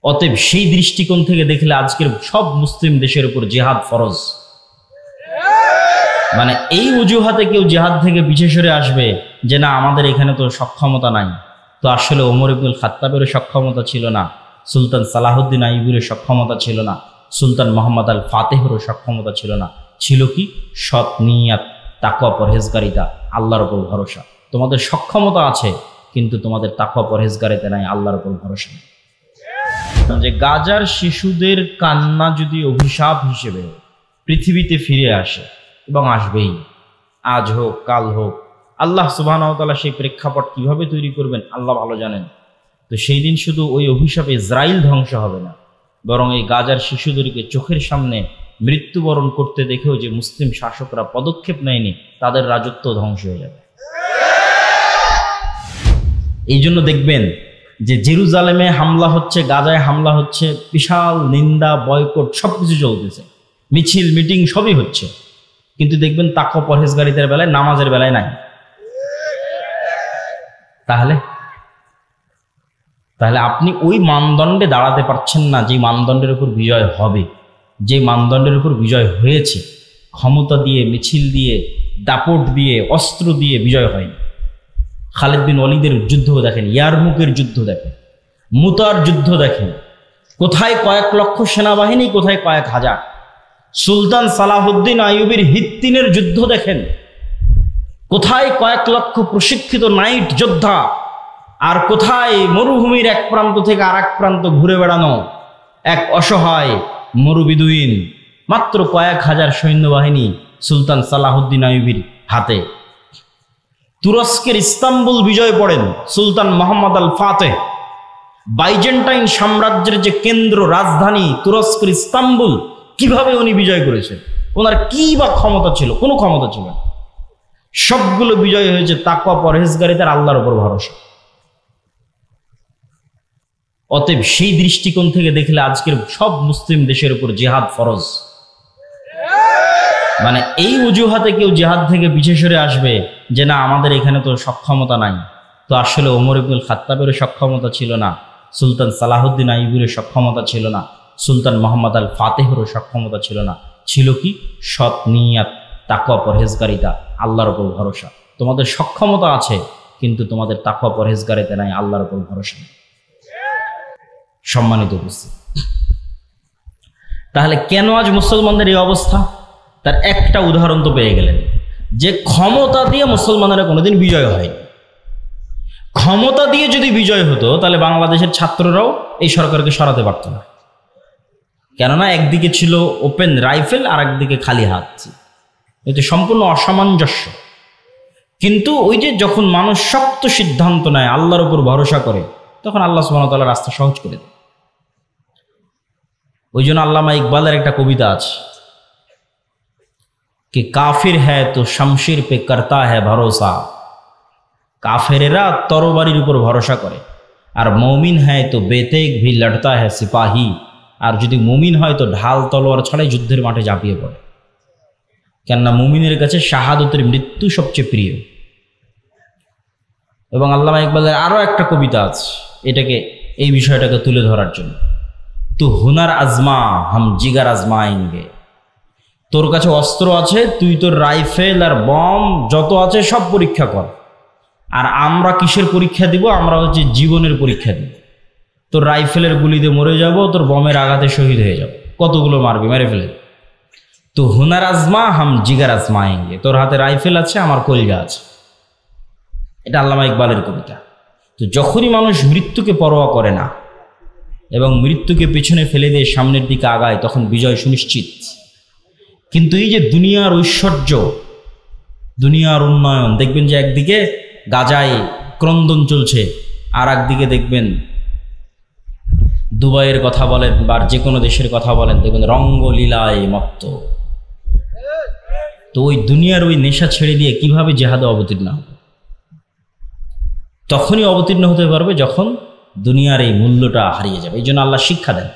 অতএব সেই দৃষ্টিকোণ থেকে দেখলে আজকের সব মুসলিম দেশের উপর জিহাদ ফরজ। মানে এই অজুহাতে কেউ জিহাদ থেকে পিছে সরে আসবে যে না আমাদের এখানে তো সক্ষমতা নাই, তো আসলে ওমর ইবনুল খাত্তাবেরও সক্ষমতা ছিল না, সুলতান সালাহুদ্দিন আইয়ুবীর সক্ষমতা ছিল না, সুলতান মোহাম্মদ আল ফাতেহেরও সক্ষমতা ছিল না। ছিল কি? সৎ নিয়াত, তাকওয়া, পরহেজগারিতা, আল্লাহর উপর ভরসা। তোমাদের সক্ষমতা আছে কিন্তু তোমাদের তাকওয়া পরহেজগারিতা নাই, আল্লাহর উপর ভরসা নেই। যে গাজার শিশুদের কান্না যদি অভিশাপ হিসেবে পৃথিবীতে ফিরে আসে, এবং আসবেই, আজ হোক কাল হোক, আল্লাহ সুবহানাহু ওয়া তাআলা সেই প্রেক্ষাপট কিভাবে তৈরি করবেন আল্লাহ ভালো জানেন। তো সেই দিন শুধু ওই অভিশাপে ইসরাইল ধ্বংস হবে না, বরং এই গাজার শিশুদেরকে চোখের সামনে মৃত্যুবরণ করতে দেখেও যে মুসলিম শাসকরা পদক্ষেপ নেয়নি, তাদের রাজত্ব ধ্বংস হয়ে যাবে। এই জন্য দেখবেন যে জেরুজালেমে হামলা হচ্ছে, গাজায় হামলা হচ্ছে, বিশাল নিন্দা, বয়কট সবকিছু চলতেছে, মিছিল মিটিং সবই হচ্ছে, কিন্তু দেখবেন তাকওয়া পরহেজগারিতার বেলায়, নামাজের বেলায় নাই। তাহলে আপনি ওই মানদণ্ডে দাঁড়াতে পারছেন না যে মানদণ্ডের উপর বিজয় হবে, যে মানদণ্ডের উপর বিজয় হয়েছে। ক্ষমতা দিয়ে, মিছিল দিয়ে, দাপট দিয়ে, অস্ত্র দিয়ে বিজয় হয়নি। খালিদ বিন ওয়ালিদের যুদ্ধ দেখেন, ইয়ারমুকের যুদ্ধ দেখেন, মুতার যুদ্ধ দেখেন, কোথায় কয়েক লক্ষ সেনাবাহিনী, কোথায় কয়েক হাজার। সুলতান সালাহুদ্দিন আইয়ুবীর হিত্তিনের যুদ্ধ দেখেন, কোথায় কয়েক লক্ষ প্রশিক্ষিত নাইট যোদ্ধা, আর কোথায় মরুভূমির এক প্রান্ত থেকে আর এক প্রান্ত ঘুরে বেড়ানো এক অসহায় মরুবিদুইন। মাত্র কয়েক হাজার সৈন্যবাহিনী সুলতান সালাহুদ্দিন আইয়ুবীর হাতে। তুরস্কের ইস্তাম্বুল বিজয় পড়েন সুলতান মোহাম্মদ আল ফাতেহ। বাইজেন্টাইন সাম্রাজ্যের যে কেন্দ্র রাজধানী তুরস্কের ইস্তাম্বুল, কিভাবে উনি বিজয় করেছেন? ওনার কি বা ক্ষমতা ছিল? কোনো ক্ষমতা ছিল না। সবগুলো বিজয় হয়েছে তাকওয়া, পরহেজগারিতার, আল্লাহর উপর ভরসা। অতএব সেই দৃষ্টিকোণ থেকে দেখলে আজকের সব মুসলিম দেশের উপর জিহাদ ফরজ। মানে এই অজুহাতে কেউ জিহাদ থেকে পিছে সরে আসবে যে না আমাদের এখানে তো সক্ষমতা নাই, তো আসলে ওমর ইবনুল খাত্তাবেরও সক্ষমতা ছিল না, সুলতান সালাহুদ্দিন আইয়ুবীর সক্ষমতা ছিল না, সুলতান মোহাম্মদ আল ফাতেহেরও সক্ষমতা ছিল না। ছিল কি? সৎ নিয়াত, তাকওয়া, পরহেজগারিতা, আল্লাহর উপর ভরসা। তোমাদের সক্ষমতা আছে কিন্তু তোমাদের তাকওয়া পরহেজগারিতা নাই, আল্লাহর উপর ভরসা নেই। সম্মানিত উপস্থিতি, তাহলে কেন আজ মুসলমানদের এই অবস্থা? তার একটা উদাহরণ তো পেয়ে গেলেন, যে ক্ষমতা দিয়ে মুসলমানেরা কোনোদিন বিজয় হয়নি। ক্ষমতা দিয়ে যদি বিজয় হতো তাহলে বাংলাদেশের ছাত্ররাও এই সরকারকে সরাতে পারত না, কেননা একদিকে ছিল ওপেন রাইফেল আর একদিকে খালি হাত। এতে সম্পূর্ণ অসামঞ্জস্য। কিন্তু ওই যে যখন মানুষ শক্ত সিদ্ধান্ত নেয়, আল্লাহর উপর ভরসা করে, তখন আল্লাহ সুবহানাহু ওয়া তাআলা রাস্তা সহজ করে দেয়। ওই জন্য আল্লামা ইকবালের একটা কবিতা আছে कि काफिर है तो शमशीर पे करता है भरोसा। কাফেরেরা তরবারির উপর ভরসা করে, আর মমিন হয় তো বেতেক ভি লড়তা है সিপাহী। আর যদি মুমিন হয় তো ঢাল তলোয়ার ছাড়াই যুদ্ধের মাঠে ঝাঁপিয়ে পড়ে, কেননা মুমিনের কাছে শাহাদতের মৃত্যু সবচেয়ে প্রিয়। এবং আল্লামা ইকবালের আরো একটা কবিতা আছে এটাকে, এই বিষয়টাকে তুলে ধরার জন্য। তু হুনার আজমা হাম জিগার আজমায়েঙ্গে। তোর কাছে অস্ত্র আছে, তুই তোর রাইফেল আর বম যত আছে সব পরীক্ষা কর, আর আমরা কিসের পরীক্ষা দিব? আমরা হচ্ছে জীবনের পরীক্ষা দিব। তোর রাইফেলের গুলিতে মরে যাব, তোর বমের আঘাতে শহীদ হয়ে যাব, কতগুলো মারবি, মেরে ফেলে। তো হুনার আজমা হাম জিগার আজমায়েঙ্গে। তোর হাতে রাইফেল আছে, আমার কলজা আছে। এটা আল্লামা ইকবালের কবিতা। তো যখনই মানুষ মৃত্যুকে পরোয়া করে না এবং মৃত্যুকে পেছনে ফেলে দিয়ে সামনের দিকে আগায়, তখন বিজয় সুনিশ্চিত। কিন্তু এই যে দুনিয়ার ঐশ্বর্য, দুনিয়ার উন্নয়ন, দেখবেন যে একদিকে গাজায় ক্রন্দন চলছে, আর একদিকে দেখবেন দুবাইয়ের কথা বলেন বা যে কোনো দেশের কথা বলেন, দেখবেন রঙ্গলীলায় মত্ত। তো ওই দুনিয়ার ওই নেশা ছেড়ে দিয়ে কিভাবে জেহাদে অবতীর্ণ হবে? তখনই অবতীর্ণ হতে পারবে যখন দুনিয়ার এই মূল্যটা হারিয়ে যাবে। এই জন্য আল্লাহ শিক্ষা দেন,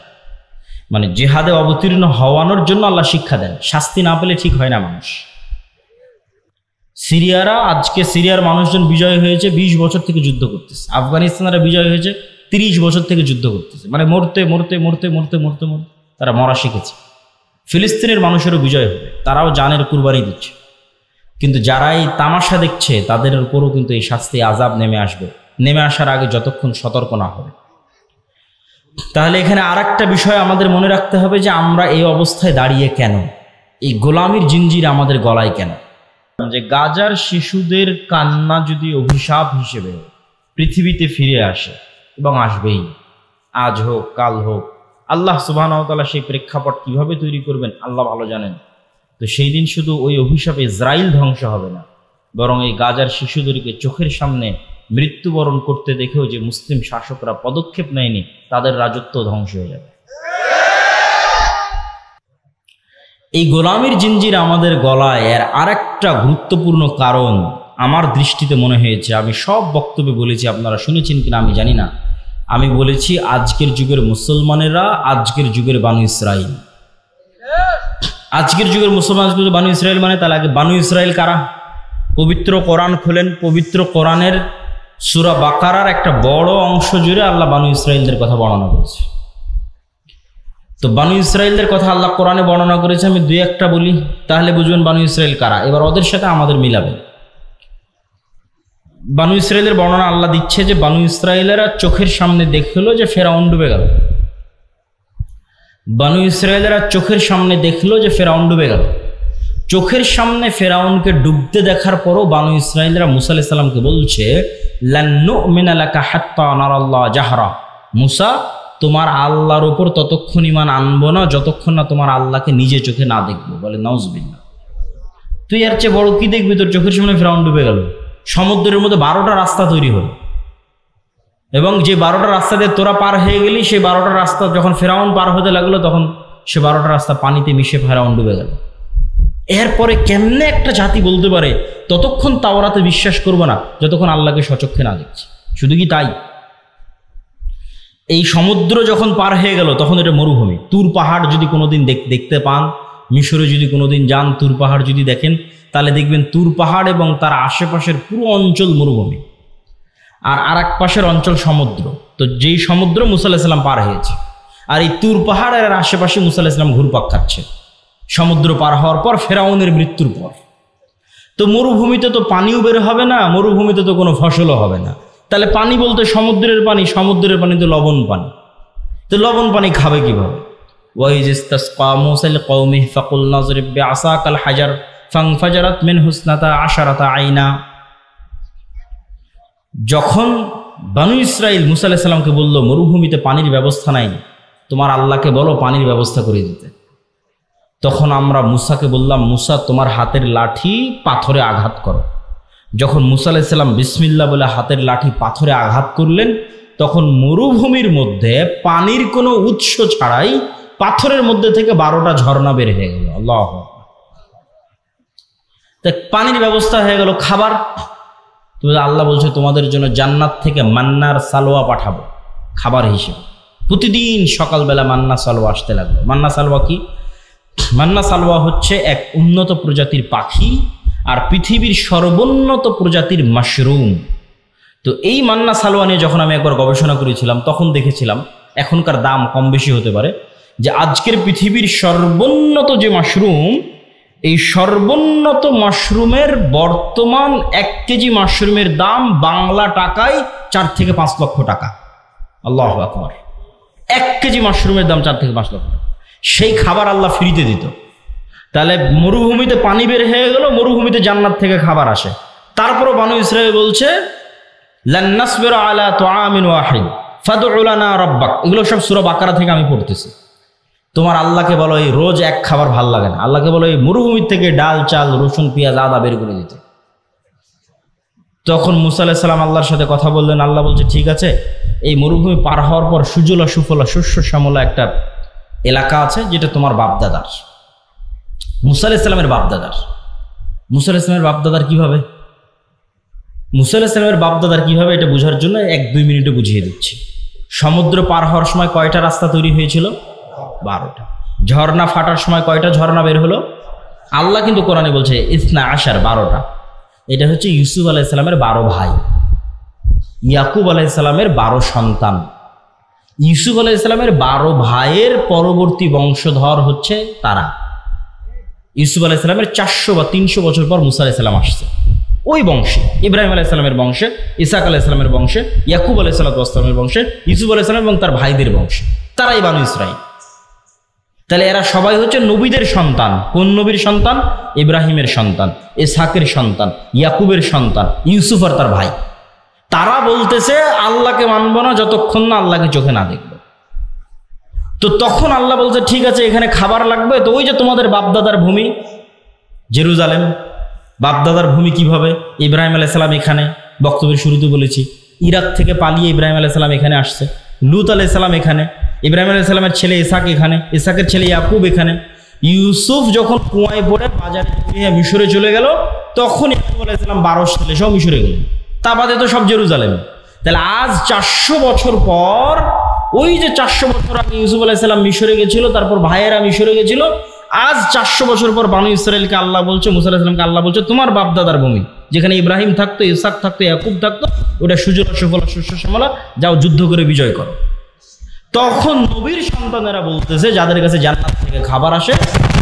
মানে জেহাদে অবতীর্ণ হওয়ানোর জন্য আল্লাহ শিক্ষা দেন। শাস্তি না পেলে ঠিক হয় না মানুষ। সিরিয়ারা, আজকে সিরিয়ার মানুষজন বিজয় হয়েছে, 20 বছর থেকে যুদ্ধ করতেছে। আফগানিস্তানেরা বিজয় হয়েছে, 30 বছর থেকে যুদ্ধ করতেছে, মানে মরতে মরতে মরতে মরতে মরতে মরতে তারা মরা শিখেছে। ফিলিস্তিনের মানুষেরও বিজয় হবে, তারাও জানের কুরবানি দিচ্ছে, কিন্তু যারা এই তামাশা দেখছে তাদের উপরও কিন্তু এই শাস্তি আযাব নেমে আসবে, নেমে আসার আগে যতক্ষণ সতর্ক না হবে। তাহলে এখানে আরেকটা বিষয় আমাদের মনে রাখতে হবে যে আমরা এই অবস্থায় দাঁড়িয়ে কেন, এই গোলামির জিঞ্জির আমাদের গলায় কেন। যে গাজার শিশুদের কান্না যদি অভিশাপ হিসেবে পৃথিবীতে ফিরে আসে, এবং আসবেই, আজ হোক কাল হোক, আল্লাহ সুবহানাহু ওয়া তাআলা সেই প্রেক্ষাপট কিভাবে তৈরি করবেন আল্লাহ ভালো জানেন। তো সেই দিন শুধু ওই অভিশাপে ইসরাইল ধ্বংস হবে না, বরং এই গাজার শিশুদেরকে চোখের সামনে মৃত্যুবরণ করতে দেখেও যে মুসলিম শাসকরা পদক্ষেপ নেয়নি, তাদের রাজত্ব ধ্বংস হয়ে যাবে। এই গোলামির জিঞ্জির আমাদের গলায় এর আরেকটা গুরুত্বপূর্ণ কারণ আমার দৃষ্টিতে মনে হয়েছে, আমি সব বক্তব্যে বলেছি, আপনারা শুনেছেন কিনা আমি জানি না, আমি বলেছি আজকের যুগের মুসলমানেরা আজকের যুগের বানু ইসরাইল। আজকের যুগের মুসলমান বানু ইসরাইল মানে তাহলে আগে বানু ইসরাইল কারা? পবিত্র কোরআন খোলেন, পবিত্র কোরআনের সূরা বাকারার একটা বড় অংশ জুড়ে আল্লাহ বানু ইসরাইলদের কথা বর্ণনা করেছে। তো বানু ইসরাইলদের কথা আল্লাহ কোরআনে বর্ণনা করেছে, আমি দুই একটা বলি তাহলে বুঝবেন বানু ইসরাইল কারা। এবার ওদের সাথে আমাদের মিলাবেন। বানু ইসরাইলের বর্ণনা আল্লাহ দিচ্ছে যে বানু ইসরাইলেরা চোখের সামনে দেখলো যে ফেরাউন ডুবে গেল। বানু ইসরাইলেরা চোখের সামনে দেখলো যে ফেরাউন ডুবে গেল। চোখের সামনে ফেরাউনকে ডুবতে দেখার পরও বানু ইসরাইলরা মুসা আলাইহিস সালামকে বলছে, লান নুমিনা লাকা হাত্তা নারাল্লাহ জাহরা, মুসা তোমার আল্লাহর উপর ততক্ষণ ঈমান আনবো না যতক্ষণ না তোমার আল্লাহকে নিজে চোখে না দেখবো। বলে নাউজুবিল্লাহ, তুই এর চেয়ে বড় কি দেখবি? তোর চোখের সামনে ফেরাউন ডুবে গেল, সমুদ্রের মধ্যে 12টা রাস্তা তৈরি হলো, এবং যে 12টা রাস্তা দিয়ে তোরা পার হয়ে গেলি, সেই 12টা রাস্তা যখন ফেরাউন পার হতে লাগলো তখন সে 12টা রাস্তা পানিতে মিশে ফেরাউন ডুবে গেল। এরপরে কেমনে একটা জাতি বলতে পারে ততক্ষণ তাওরাতে বিশ্বাস করবো না যতক্ষণ আল্লাহকে সচক্ষে না দেখছি? শুধু কি তাই, এই সমুদ্র যখন পার হয়ে গেল তখন এটা মরুভূমি। তুর পাহাড় যদি কোনোদিন দেখতে পান, মিশরে যদি কোনোদিন যান, তুর পাহাড় যদি দেখেন, তাহলে দেখবেন তুর পাহাড় এবং তার আশেপাশের পুরো অঞ্চল মরুভূমি, আর আরেক পাশের অঞ্চল সমুদ্র। তো যেই সমুদ্র মুসা আলাইহিস সালাম পার হয়েছে, আর এই তুর পাহাড়ের আশেপাশে মুসা আলাইহিস সালাম ঘুরপাক খাচ্ছে সমুদ্র পার হওয়ার পর, ফেরাউনের মৃত্যুর পর। তো মরুভূমিতে তো পানিও বের হবে না, মরুভূমিতে তো কোনো ফসলও হবে না। তাহলে পানি বলতে সমুদ্রের পানি, সমুদ্রের পানি তো লবণ পানি, তো লবণ পানি খাবে কিভাবে? ওয়াইজ ইসতাসকা মূসা লিকওমিহি ফাকুলনা যরিব বিআসাকাল হাজার ফানফাজারাত মিনহু ইসনাতা আশারাতা আইনা। যখন বানু ইসরাইল মুসা আলাইহিস সালামকে বলল মরুভূমিতে পানির ব্যবস্থা নাই, তোমার আল্লাহকে বলো পানির ব্যবস্থা করে দিতে, তখন আমরা মুসাকে বললাম, মুসা তোমার হাতের লাঠি পাথরে আঘাত করো। যখন মুসা আলাইহিস সালাম বিসমিল্লাহ বলে হাতের লাঠি পাথরে আঘাত করলেন, তখন মরুভূমির মধ্যে পানির কোনো উৎস ছাড়াই পাথরের মধ্যে থেকে 12টা ঝর্ণা বের হয়ে গেল। আল্লাহ, পানির ব্যবস্থা হয়ে গেল। খাবার, আল্লাহ বলছে তোমাদের জন্য জান্নাত থেকে মান্নার সালোয়া পাঠাবো খাবার হিসেবে। প্রতিদিন সকালবেলা মান্না সালোয়া আসতে লাগলো। মান্না সালোয়া কি? মান্না সালোয়া হচ্ছে এক উন্নত প্রজাতির পাখি আর পৃথিবীর সর্বোন্নত প্রজাতির মাশরুম। তো এই মান্না সালোয়া নিয়ে যখন আমি একবার গবেষণা করেছিলাম, তখন দেখেছিলাম, এখনকার দাম কম বেশি হতে পারে, যে আজকের পৃথিবীর সর্বোন্নত যে মাশরুম, এই সর্বোন্নত মাশরুমের বর্তমান 1 কেজি মাশরুমের দাম বাংলা টাকায় 4 থেকে 5 লক্ষ টাকা। আল্লাহু আকবার, 1 কেজি মাশরুমের দাম 4 থেকে 5 লক্ষ টাকা। সেই খাবার আল্লাহ ফ্রিতে দিত। তাহলে মরুভূমিতে পানি বের হয়ে গেল, মরুভূমিতে জান্নাত থেকে খাবার আসে। তারপরও বানু ইসরাইল বলছে লান নাসবিরা আলা তুআমিন ওয়াহিদ ফাদউ লানা রাব্বাক। এগুলো সব সূরা বাকারা থেকে আমি পড়তেছি। তোমার আল্লাহকে বলো এই রোজ এক খাবার ভাল লাগে না, আল্লাহকে বলো এই মরুভূমির থেকে ডাল, চাল, রসুন, পেঁয়াজ, আদা বের করে দিতে। তখন মুসা আলাইহিস সালাম আল্লাহর সাথে কথা বললেন। আল্লাহ বলছে ঠিক আছে, এই মরুভূমি পার হওয়ার পর সুজলা সুফলা শস্য শ্যামলা একটা এলাকা আছে, যেটা তোমার বাপদাদার, মুসা আলাইহিস সালামের বাপদাদার। মুসা আলাইহিস সালামের বাপদাদার কিভাবে? মুসা আলাইহিস সালামের বাপদাদার কিভাবে, এটা বোঝার জন্য 1-2 মিনিটে বুঝিয়ে দিচ্ছি। সমুদ্র পার হওয়ার সময় কয়টা রাস্তা তৈরি হয়েছিল? 12টা। ঝর্ণা ফাটার সময় কয়টা ঝর্ণা বের হলো? আল্লাহ কিন্তু কোরআনে বলছে ইসনা আশার, 12টা। এটা হচ্ছে ইউসুফ আলাইহিস সালামের 12 ভাই, ইয়াকুব আলাইহিস সালামের 12 সন্তান, ইউসুফ আলাইহিস সালামের 12 ভাইয়ের পরবর্তী বংশধর হচ্ছে তারা। ইউসুফ আলাইহিস সালামের 400 বা 300 বছর পর মুসা আলাইহিস সালাম আসছে, ওই বংশে, ইব্রাহিম আলাইহিস সালামের বংশে, ইসহাক আলাইহিস সালামের বংশে, ইয়াকুব আলাইহিস সালামের বংশে, ইউসুফ আলাইহিস সালাম এবং তার ভাইদের বংশে, তারাই বানু ইসরাইল। তাহলে এরা সবাই হচ্ছে নবীদের সন্তান। কোন নবীর সন্তান? ইব্রাহিমের সন্তান, ইসহাকের সন্তান, ইয়াকুবের সন্তান, ইউসুফ আর তার ভাই। তারা বলতেছে আল্লাহকে মানবো না যতক্ষণ না আল্লাহকে চোখে না দেখবো। তো তখন আল্লাহ বলছে ঠিক আছে, এখানে খাবার লাগবে। তো ওই যে তোমাদের বাপদাদার ভূমি জেরুজালেম, বাপদাদার ভূমি কিভাবে? ইব্রাহিম আলাইহিস সালাম এখানে, বক্তব্যের শুরুতে বলেছি, ইরাক থেকে পালিয়ে ইব্রাহিম আলাইহিস সালাম এখানে আসছে। লূত আলাইহিস সালাম এখানে, ইব্রাহিম আলাইহিস সালামের ছেলে ইসহাক এখানে, ইসহাকের ছেলে ইয়াকুব এখানে। ইউসুফ যখন কুয়ায় পড়ে বাজারে মিশরে চলে গেল, তখন ইয়াকুব আলাইহিস সালাম 12 ছেলে সব মিশরে গেলেন। তা বাদে তো সব জেরুজালেম। তাহলে আজ 400 বছর পর, ওই যে 400 বছর আগে ইউসুফ আলাইহিস সালাম মিশরে গেছিল, তারপর ভাইয়েরা মিশরে গেছিল, আজ 400 বছর পর বানু ইসরাইলকে আল্লাহ বলছে, মুসা আলাইহিস সালামকে আল্লাহ বলছে তোমার বাপদাদার ভূমি, যেখানে ইব্রাহিম থাকতো, ইসহাক থাকতো, ইয়াকুব থাকতো, ওটা সুজলা সুফলা শস্য শ্যামলা, যাও যুদ্ধ করে বিজয় করো। তখন নবীর সন্তানেরা বলতেছে, যাদের কাছে জান্নাত থেকে খাবার আসে,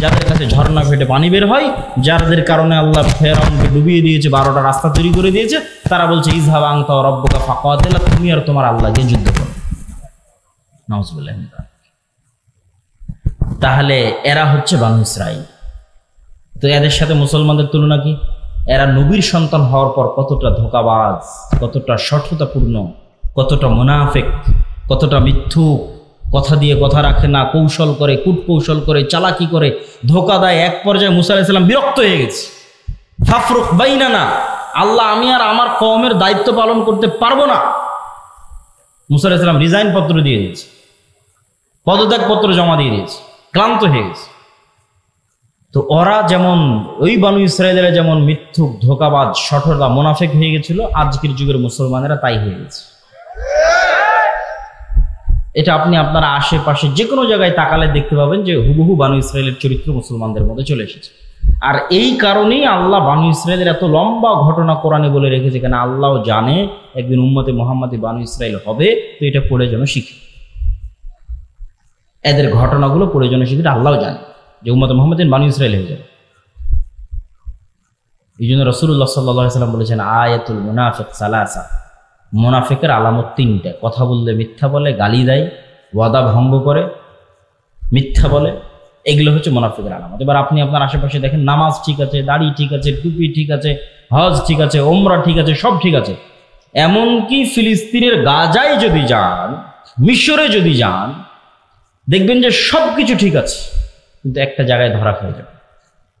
যাদের কাছে ঝর্ণা ফেটে পানি বের হয়, যাদের কারণে আল্লাহ ফেরাউনকে ডুবিয়ে দিয়েছে, 12টা রাস্তা তৈরি করে দিয়েছে, তারা বলছে ইযহাব আনতা ওয়া রাব্বুকা ফাকাতিলা, তুমি আর তোমার আল্লাহ গিয়ে যুদ্ধ করো। নাউযুবিল্লাহ। তাহলে এরা হচ্ছে বানু ইসরাইল। তো এদের সাথে মুসলমানদের তুলনা কি? এরা নবীর সন্তান হওয়ার পর কতটা ধোঁকাবাজ, কতটা শঠতাপূর্ণ, কতটা মুনাফিক, কতটা মিথ্যুক, কথা দিয়ে কথা রাখে না, কৌশল করে, কূটকৌশল করে, চালাকি করে, ধোঁকা দেয়। এক পর্যায়ে মুসা আলাইহিস সালাম বিরক্ত হয়ে গেছে। ফাফরুক বাইনানা, আল্লাহ আমি আর আমার কওমের দায়িত্ব পালন করতে পারবো না। মুসা আলাইহিস সালাম রিজাইন পত্র দিয়ে দিয়েছে, পদত্যাগ পত্র জমা দিয়ে দিয়েছে, ক্লান্ত হয়ে গেছে। তো ওরা যেমন, ওই বানু ইসরায়েলেরা যেমন মিথ্যুক, ধোঁকাবাজ, শঠতা, মুনাফিক হয়ে গেছিল, আজকের যুগের মুসলমানেরা তাই হয়ে গেছে। এটা আপনি আপনার আশেপাশে যে কোনো জায়গায় তাকালে দেখতে পাবেন যে হুবহু বানু ইসরায়েলের চরিত্র মুসলমানদের মধ্যে চলে এসেছে। আর এই কারণেই আল্লাহ বানু ইসরায়েলের এত লম্বা ঘটনা কোরআনে বলে রেখেছে, কেন আল্লাহ জানে একদিন উম্মতে মুহাম্মাদি বানু ইসরায়েল হবে। তো এটা পড়ে যেন শিখি, এদের ঘটনাগুলো পড়ে যেন শিখি, আল্লাহ জানে যে উম্মতে মুহাম্মাদিন বানু ইসরায়েল হয়ে যাবে। এই জন্য রাসূলুল্লাহ সাল্লাল্লাহু আলাইহি ওয়াসাল্লাম বলেছেন আয়াতুল মুনাফিক সালাসা, মুনাফিকের আলামত 3টা। কথা বললে মিথ্যা বলে, গালি দেয়, ওয়াদা ভঙ্গ করে, মিথ্যা বলে, এগুলো হচ্ছে মুনাফিকের আলামত। এবার আপনি আপনার আশেপাশে দেখেন, নামাজ ঠিক আছে, দাড়ি ঠিক আছে, টুপি ঠিক আছে, হজ ঠিক আছে, ওমরা ঠিক আছে, সব ঠিক আছে। এমনকি ফিলিস্তিনের গাজায় যদি যান, মিশরে যদি যান, দেখবেন যে সব কিছু ঠিক আছে, কিন্তু একটা জায়গায় ধরা খেয়ে যাবে।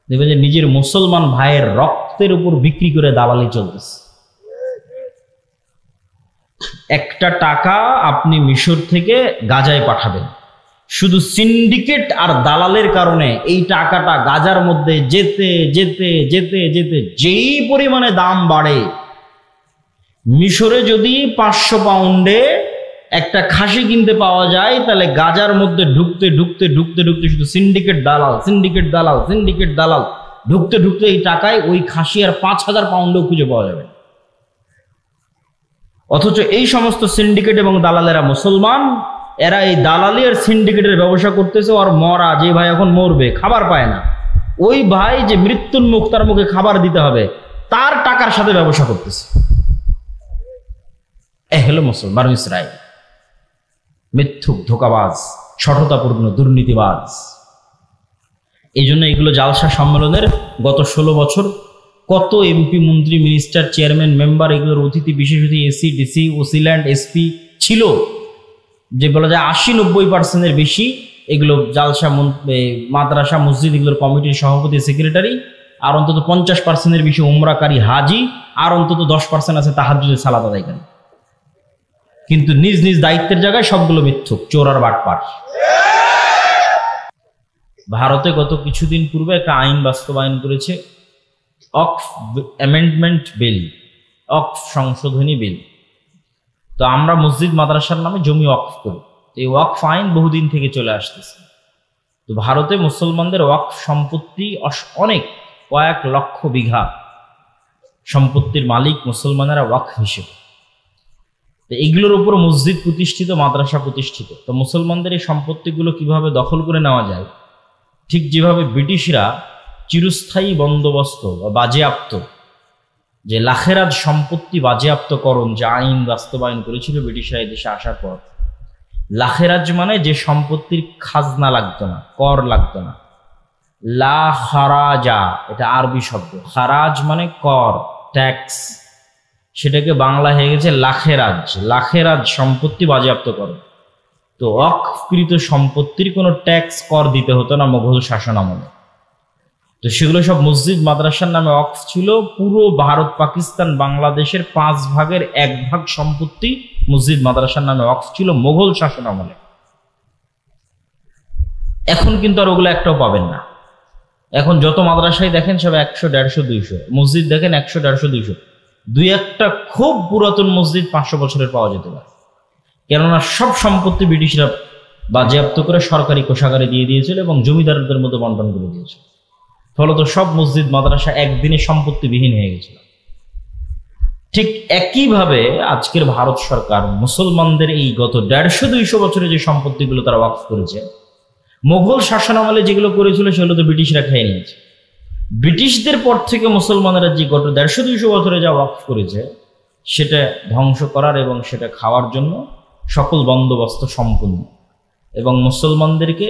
দেখবেন যে নিজের মুসলমান ভাইয়ের রক্তের উপর বিক্রি করে দালালি চলতেছে। একটা টাকা আপনি মিশর থেকে গাজায় পাঠাবেন, শুধু সিন্ডিকেট আর দালালের কারণে এই টাকাটা গাজার মধ্যে যেতে যেতে যেতে যেতে যেই পরিমাণে দাম বাড়ে, মিশরে যদি 500 পাউন্ডে একটা খাসি কিনতে পাওয়া যায়, তাহলে গাজার মধ্যে ঢুকতে ঢুকতে ঢুকতে ঢুকতে শুধু সিন্ডিকেট দালাল, সিন্ডিকেট দালাল, সিন্ডিকেট দালাল, ঢুকতে ঢুকতে এই টাকায় ওই খাসি আর 5000 পাউন্ডেও খুঁজে পাওয়া যাবে। অথচ এই সমস্ত সিন্ডিকেট এবং দালালেরা মুসলমান, এরা এই দালালি আর সিন্ডিকেটের ব্যবসা করতেছে। আর মরা যে ভাই এখন মরবে, খাবার পায় না, ওই ভাই যে মৃত্যুর মুখ, তার মুখে খাবার দিতে হবে, তার টাকার সাথে ব্যবসা করতেছে। এ হলো মুসলমান বানু ইসরাইল, মিথ্যুক, ধোঁকাবাজ, শঠতাপূর্ণ, দুর্নীতিবাজ। এই জন্য এগুলো জালসা সম্মেলনের গত 16 বছর কত এমপি, মন্ত্রী, মিনিস্টার, চেয়ারম্যান, মেম্বার, এগুলোর অতিথি, বিশেষ অতিথি, এসি, ডিসি, ওসিল্যান্ড, এসপি ছিল, যে বলা যায় 80-90% বেশি এগুলো জালসা, মাদ্রাসা, মসজিদ, এগুলোর কমিটির সভাপতি, সেক্রেটারি, আর অন্তত 50% বেশি উমরাকারী হাজি, আর অন্তত 10% আছে তাহাজ্জুদের সালাত আদায়কারী। কিন্তু নিজ নিজ দায়িত্বের জায়গায় সবগুলো মিথ্যুক, চোর আর বাটপার। ভারতে গত কিছুদিন পূর্বে একটা আইন বাস্তবায়ন করেছে, ওয়াকফ অ্যামেন্ডমেন্ট বিল, ওয়াকফ সংশোধনী বিল। তো আমরা মসজিদ মাদ্রাসার নামে জমি ওয়াকফ করি, এই ওয়াকফ আইন বহুদিন থেকে চলে আসতেছে। তো ভারতে মুসলমানদের ওয়াকফ সম্পত্তি অনেক, কয়েক লক্ষ বিঘা সম্পত্তির মালিক মুসলমানেরা ওয়াকফ হিসেবে। তো এগুলোর উপর মসজিদ প্রতিষ্ঠিত, মাদ্রাসা প্রতিষ্ঠিত। তো মুসলমানদের এই সম্পত্তিগুলো কিভাবে দখল করে নেওয়া যায়, ঠিক যেভাবে ব্রিটিশরা চিরস্থায়ী বন্দোবস্ত বা বাজেয়াপ্ত, যে লাখেরাজ সম্পত্তি বাজেয়াপ্তকরণ যে আইন বাস্তবায়ন করেছিল ব্রিটিশরা এই দেশে আসার পর, লাখেরাজ মানে যে সম্পত্তির খাজনা লাগতো না, কর লাগতো না। লা খারাজা, এটা আরবি শব্দ, খারাজ মানে কর, ট্যাক্স, সেটাকে বাংলা হয়ে গেছে লাখেরাজ। লাখেরাজ সম্পত্তি বাজেয়াপ্ত করো। তো অকৃত সম্পত্তির কোনো ট্যাক্স কর দিতে হতো না মোগল শাসন আমলে। তো সেগুলো সব মসজিদ মাদ্রাসার নামে অক্ফ ছিল। পুরো ভারত, পাকিস্তান, বাংলাদেশের 5 ভাগের 1 ভাগ সম্পত্তি মসজিদ মাদ্রাসার নামে অক্ফ ছিল মোগল শাসন আমলে। এখন কিন্তু আর ওগুলো একটাও পাবেন না। এখন যত মাদ্রাসায় দেখেন সব 100, 150, 200, মসজিদ দেখেন 100, 150, 200। 2-1টা খুব পুরাতন মসজিদ 500 বছরের পাওয়া যেতে পারে, কেননা সব সম্পত্তি ব্রিটিশরা বাজেয়াপ্ত করে সরকারি কোষাগারে দিয়ে দিয়েছিল এবং জমিদারদের মতো বন্টন করে দিয়েছিল। ফলত সব মসজিদ মাদ্রাসা একদিনে সম্পত্তিবিহীন হয়ে গেছিল। ঠিক একইভাবে আজকের ভারত সরকার মুসলমানদের এই গত 150-200 বছরে যে সম্পত্তিগুলো তারা ওয়াকফ করেছে, মোগল শাসন আমলে যেগুলো করেছিল সেগুলো তো ব্রিটিশরা খেয়ে নিয়েছে। ব্রিটিশদের পর থেকে মুসলমানেরা যে গত 150-200 বছরে যা ওয়াকফ করেছে সেটা ধ্বংস করার এবং সেটা খাওয়ার জন্য সকল বন্দোবস্ত সম্পূর্ণ, এবং মুসলমানদেরকে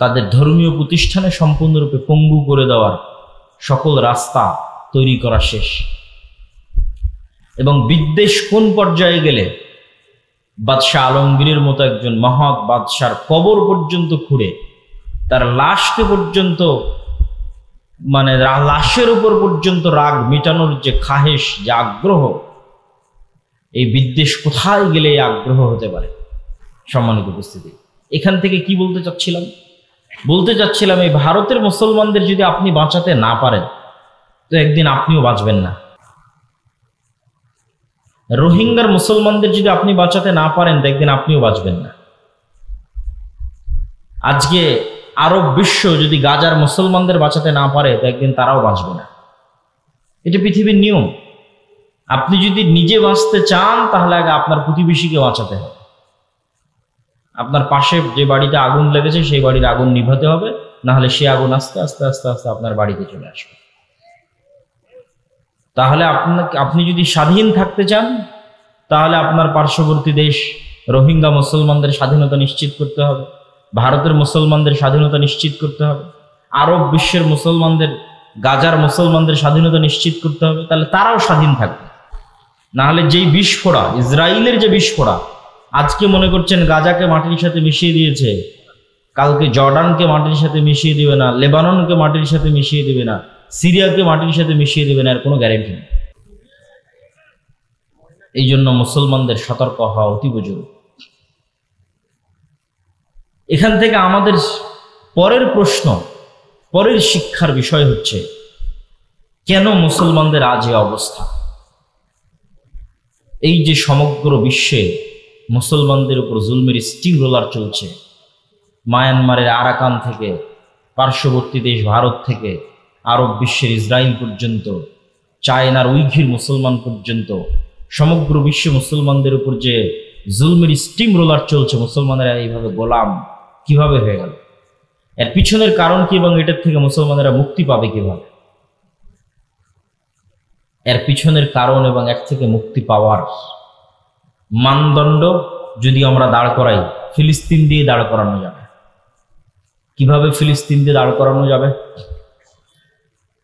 তাদের ধর্মীয় প্রতিষ্ঠানে সম্পূর্ণরূপে পঙ্গু করে দেওয়ার সকল রাস্তা তৈরি করা শেষ। এবং বিদ্বেষ কোন পর্যায়ে গেলে বাদশাহ আলমগীরের মতো একজন মহৎ বাদশার কবর পর্যন্ত খুঁড়ে তার লাশকে পর্যন্ত, মানে লাশের উপর পর্যন্ত রাগ মিটানোর যে খাহেশ, যে আগ্রহ, এই বিদ্বেষ কোথায় গেলে এই আগ্রহ হতে পারে? সম্মানিত উপস্থিতি, এখান থেকে কি বলতে চাচ্ছিলাম, এই ভারতের মুসলমানদের যদি আপনি বাঁচাতে না পারেন তো একদিন আপনিও বাঁচবেন না। রোহিঙ্গার মুসলমানদের যদি আপনি বাঁচাতে না পারেন তো একদিন আপনিও বাঁচবেন না। আজকে আরব বিশ্ব যদি গাজার মুসলমানদের বাঁচাতে না পারে তো একদিন তারাও বাঁচবে না। এটা পৃথিবীর নিয়ম। আপনি যদি নিজে বাঁচতে চান তাহলে আগে আপনার প্রতিবেশীকে বাঁচাতে হবে। আপনার পাশে যে বাড়িতে আগুন লেগেছে সেই বাড়ির আগুন নিভাতে হবে, না হলে সে আগুন আস্তে আস্তে আস্তে আস্তে আপনার বাড়িতে চলে আসবে। তাহলে আপনি যদি স্বাধীন থাকতে চান তাহলে আপনার পার্শ্ববর্তী দেশ রোহিঙ্গা মুসলমানদের স্বাধীনতা নিশ্চিত করতে হবে, ভারতের মুসলমানদের স্বাধীনতা নিশ্চিত করতে হবে, আরব বিশ্বের মুসলমানদের, গাজার মুসলমানদের স্বাধীনতা নিশ্চিত করতে হবে, তাহলে তারাও স্বাধীন থাকবে। না হলে যেই বিস্ফোরা, ইসরায়েলের যে বিস্ফোরা, আজকে মনে করছেন গাজাকে মাটির সাথে মিশিয়ে দিয়েছে, কালকে জর্ডানকে মাটির সাথে মিশিয়ে দিবে না, লেবাননকে মাটির সাথে মিশিয়ে দিবে না, সিরিয়াকে মাটির সাথে মিশিয়ে দিবে না, এর কোনো গ্যারেন্টি নেই। এই জন্য মুসলমানদের সতর্ক হওয়া অতীব জরুরি। এখান থেকে আমাদের পরের প্রশ্ন, পরের শিক্ষার বিষয় হচ্ছে, কেন মুসলমানদের আজ এই অবস্থা? এই যে সমগ্র বিশ্বে মুসলমানদের উপর জুলমের স্টিম রোলার চলছে, মায়ানমারের আরাকান থেকে পার্শ্ববর্তী দেশ ভারত থেকে আরব বিশ্বের ইসরায়েল পর্যন্ত, চায়নার উইঘুর মুসলমান পর্যন্ত, সমগ্র বিশ্বে মুসলমানদের উপর যে জুলমের স্টিম রোলার চলছে, মুসলমানেরা এইভাবে গোলাম কিভাবে হয়ে গেল? এর পিছনের কারণ কি এবং এটার থেকে মুসলমানেরা মুক্তি পাবে কিভাবে? এর পিছনের কারণ এবং এর থেকে মুক্তি পাওয়ার মানদণ্ড যদি আমরা দাঁড় করাই, ফিলিস্তিন দিয়ে দাঁড় করানো যাবে। কিভাবে ফিলিস্তিন দিয়ে দাঁড় করানো যাবে?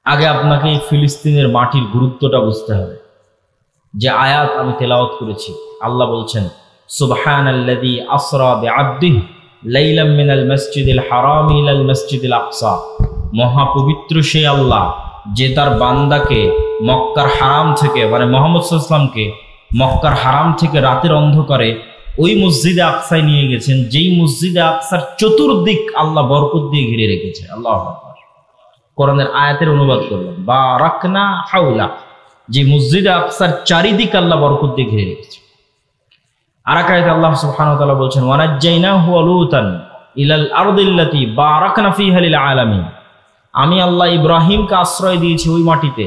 আগে আপনাকে এই ফিলিস্তিনের মাটির গুরুত্বটা বুঝতে হবে। যে আয়াত আমি তেলাওয়াত করেছি, আল্লাহ বলছেন, সুবহানাল্লাযী আসরা বিআবদিহি লাইলাম মিনাল মাসজিদিল হারাম ইলাল মাসজিদিল আকসা। মহাপবিত্র সেই আল্লাহ যে তার বান্দাকে মক্কার হারাম থেকে, মানে মুহাম্মদ সাল্লাল্লাহু আলাইহি ওয়াসাল্লামকে মক্কার হারাম থেকে রাতের অন্ধকারে ওই মসজিদে আকসায় নিয়ে গেছেন, যেই মসজিদে আকসার চতুর্দিক আল্লাহ বরকত দিয়ে ঘিরে রেখেছে। আল্লাহু আকবার। কোরআনের আয়াতের অনুবাদ করলাম, বারাকনা হাওলা, যে মসজিদে আকসার চারিদিক আল্লাহ বরকত দিয়ে ঘিরে রেখেছে। আর এক আয়াতে আল্লাহ সুবহানাহু ওয়া তাআলা বলছেন, ওয়ানাজ্জাইনাহু ওয়া লূতান ইলাল আরদিল্লাতী বারাকনা ফীহা লিল আলামিন। আমি আল্লাহ ইব্রাহিমকে আশ্রয় দিয়েছি ওই মাটিতে,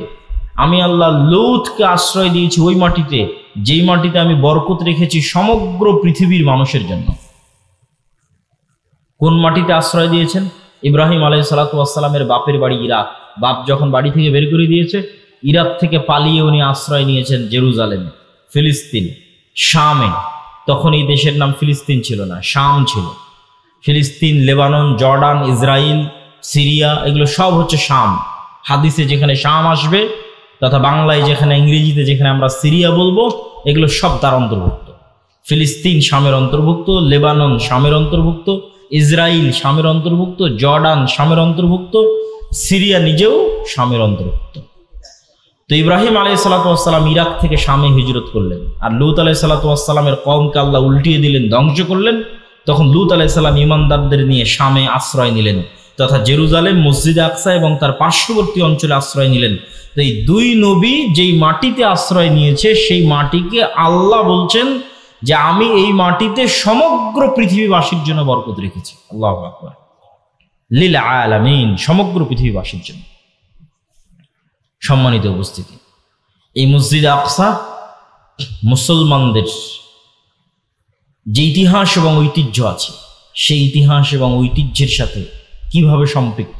আমি আল্লাহ লূতকে আশ্রয় দিয়েছি ওই মাটিতে, যেই মাটিতে আমি বরকত রেখেছি সমগ্র পৃথিবীর মানুষের জন্য। কোন মাটিতে আশ্রয় দিয়েছেন? ইব্রাহিম আলাইহিস সালাতু ওয়াস সালামের বাপের বাড়ি ইরাক। বাপ যখন বাড়ি থেকে বের করে দিয়েছে, ইরাক থেকে পালিয়ে উনি আশ্রয় নিয়েছেন জেরুজালেমে, ফিলিস্তিন, শামে। তখন এই দেশের নাম ফিলিস্তিন ছিল না, শাম ছিল। ফিলিস্তিন, লেবানন, জর্ডান, ইসরায়েল, সিরিয়া, এগুলো সব হচ্ছে শাম। হাদিসে যেখানে শাম আসবে, তথা বাংলায় যেখানে, ইংরেজিতে যেখানে আমরা সিরিয়া বলবো, এগুলো সব তার অন্তর্ভুক্ত। ফিলিস্তিন শামের অন্তর্ভুক্ত, লেবানন শামের অন্তর্ভুক্ত, ইসরায়েল শামের অন্তর্ভুক্ত, জর্ডান শামের অন্তর্ভুক্ত, সিরিয়া নিজেও শামের অন্তর্ভুক্ত। তো ইব্রাহিম আলাইহিস সালাতু ওয়াস সালাম ইরাক থেকে শামে হিজরত করলেন, আর লূত আলাইহিস সালাতু ওয়াস সালামের কওমকে আল্লাহ উল্টিয়ে দিলেন, ধ্বংস করলেন। তখন লূত আলাইহিস সালাম ঈমানদারদের নিয়ে শামে আশ্রয় নিলেন, তথা জেরুজালেম, মসজিদে আকসা এবং তার পার্শ্ববর্তী অঞ্চলে আশ্রয় নিলেন। তো এই দুই নবী যেই মাটিতে আশ্রয় নিয়েছে, সেই মাটিকে আল্লাহ বলছেন যে আমি এই মাটিতে সমগ্র পৃথিবীবাসীর জন্য বরকত রেখেছি। আল্লাহু আকবার, লিল আলামিন, সমগ্র পৃথিবীবাসীর জন্য। সম্মানিত উপস্থিতি, এই মসজিদে আকসা মুসলমানদের যে ইতিহাস এবং ঐতিহ্য আছে, সেই ইতিহাস এবং ঐতিহ্যের সাথে কিভাবে সম্পৃক্ত।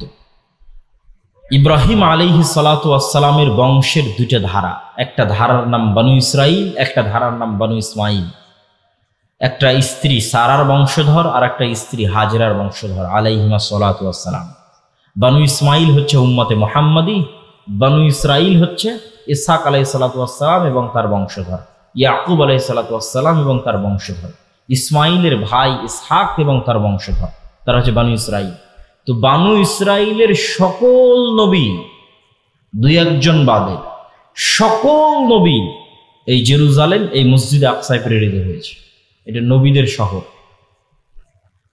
ইব্রাহিম আলাইহিস সালাতু ওয়াস সালামের বংশের দুইটা ধারা, একটা ধারার নাম বানু ইসরাইল, একটা ধারার নাম বানু ইসমাইল। একটা স্ত্রী সারার বংশধর আর একটা স্ত্রী হাজরার বংশধর আলাইহিমা সালাতু ওয়াস সালাম। বানু ইসমাইল হচ্ছে উম্মতে মুহাম্মাদি, বানু ইসরাইল হচ্ছে ইসহাক আলাইহিস সালাতু ওয়াস সালাম এবং তার বংশধর, ইয়াকুব আলাইহিস সালাতু ওয়াস সালাম এবং তার বংশধর, ইসমাইলের ভাই ইসহাক এবং তার বংশধর, তারা হচ্ছে বানু ইসরাইল। তো বানু ইসরাইলের সকল নবী, দুই একজন বাদে সকল নবী এই জেরুজালেম, এই মসজিদে আকসায় প্রেরিত হয়েছে। এটা নবীদের শহর,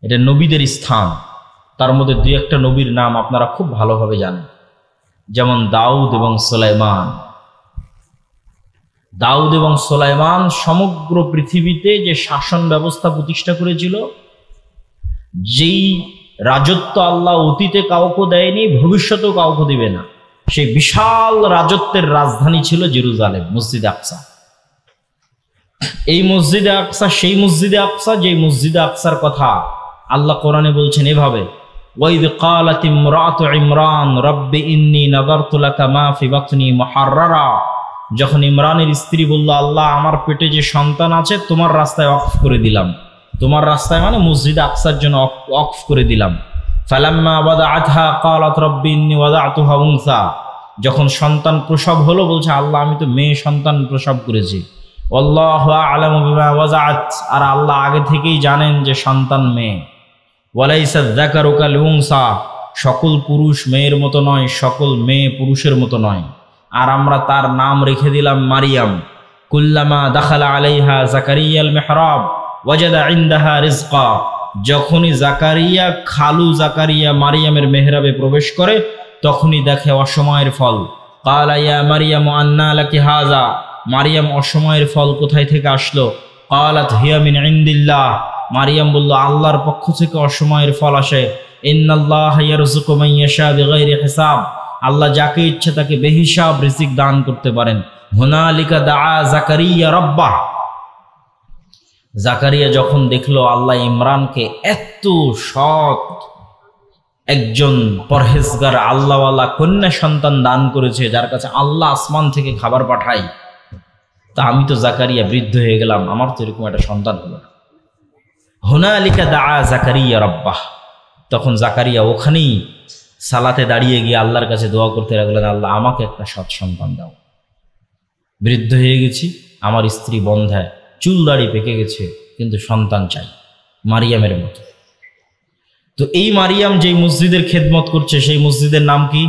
এটা নবীদের স্থান। তার মধ্যে দুই একটা নবীর নাম আপনারা খুব ভালোভাবে জানেন, যেমন দাউদ এবং সুলাইমান। দাউদ এবং সুলাইমান সমগ্র পৃথিবীতে যে শাসন ব্যবস্থা প্রতিষ্ঠা করেছিল, যেই রাজত্ব আল্লাহ অতীতে কাউকে দেয়নি, ভবিষ্যতেও কাউকে দিবে না, সেই বিশাল রাজত্বের রাজধানী ছিল জেরুজালেম, মসজিদে আকসা। এই মসজিদে আকসা সেই মসজিদে আকসা, যে মসজিদে আকসার কথা আল্লাহ কোরআনে বলছেন এভাবে, ওয়াইদ ক্বালাত ইমরাতু ইমরান রব্বি ইন্নী নাযারতু লাকা মা ফি বাতনি মুহাররারা। যখন ইমরানের স্ত্রী বলল, আল্লাহ আমার পেটে যে সন্তান আছে তোমার রাস্তায় ওয়াকফ করে দিলাম, তোমার রাস্তায় মানে মসজিদে আকসার জন্য ওয়াকফ করে দিলাম। ফালাম্মা ওয়াদাআতহা ক্বালাত রব্বি ইন্নী ওয়াদাতুহা উনসা। যখন সন্তান প্রসব হলো, বলছে আল্লাহ আমি তো মেয়ে সন্তান প্রসব করেছি। আল্লাহু আ'লামু বিমা ওয়াজাআত, আর আল্লাহ আগে থেকেই জানেন যে সন্তান মেয়ে। ওয়ালাইসা যাকারু কাল উনসা, সকল পুরুষ মেয়ের মতো নয়, সকল মেয়ে পুরুষের মতো নয়। আর আমরা তার নাম রেখে দিলাম মারিয়াম। কুল্লামা দাখালা আলাইহা যাকারিয়াল মিহরাব ওয়াজাদা ইনদাহা রিজকা। যখনই জাকারিয়া, খালু জাকারিয়া মারিয়ামের মেহরাবে প্রবেশ করে, তখনই দেখে অসময়ের ফল। ক্বালা ইয়া মারিয়াম আন্না লাকি হাযা। মারিয়াম অসময়ের ফল কোথায় থেকে আসলো? ক্বালাত হিয়া মিন ইনদিল্লাহ। মারিয়াম বলল আল্লাহর পক্ষ থেকে অসময়ের ফল আসে। ইন্নাল্লাহা ইয়ারযুকু মান ইয়াশা বিগাইরি হিসাব। আল্লাহ যাকে ইচ্ছে তাকে বেহিসাব রিজিক দান করতে পারেন। হুনালিকা দাআ জাকারিয়া রাব্বাহ। জাকারিয়া যখন দেখলো আল্লাহ ইমরানকে এত সৎ একজন পরহেজগার আল্লাহওয়ালা কন্যা সন্তান দান করেছে, যার কাছে আল্লাহ আসমান থেকে খাবার পাঠায়, তা আমি তো জাকারিয়া বৃদ্ধ হয়ে গেলাম, আমার তো এরকম একটা সন্তান হলো না। হুনালিকা দাআ জাকারিয়া রাব্বাহ। তখন জাকারিয়া ওখানেই সালাতে দাঁড়িয়ে গিয়ে আল্লাহর কাছে দোয়া করতে লাগলেন, আল্লাহ আমাকে একটা সৎ সন্তান দাও। বৃদ্ধ হয়ে গেছি, আমার স্ত্রী বন্ধ্যায়, চুল দাড়ি পেকে গেছে, কিন্তু সন্তান চাই, মারিয়ামের মতো। তো এই মারিয়াম যেই মসজিদের খেদমত করছে, সেই মসজিদের নাম কি?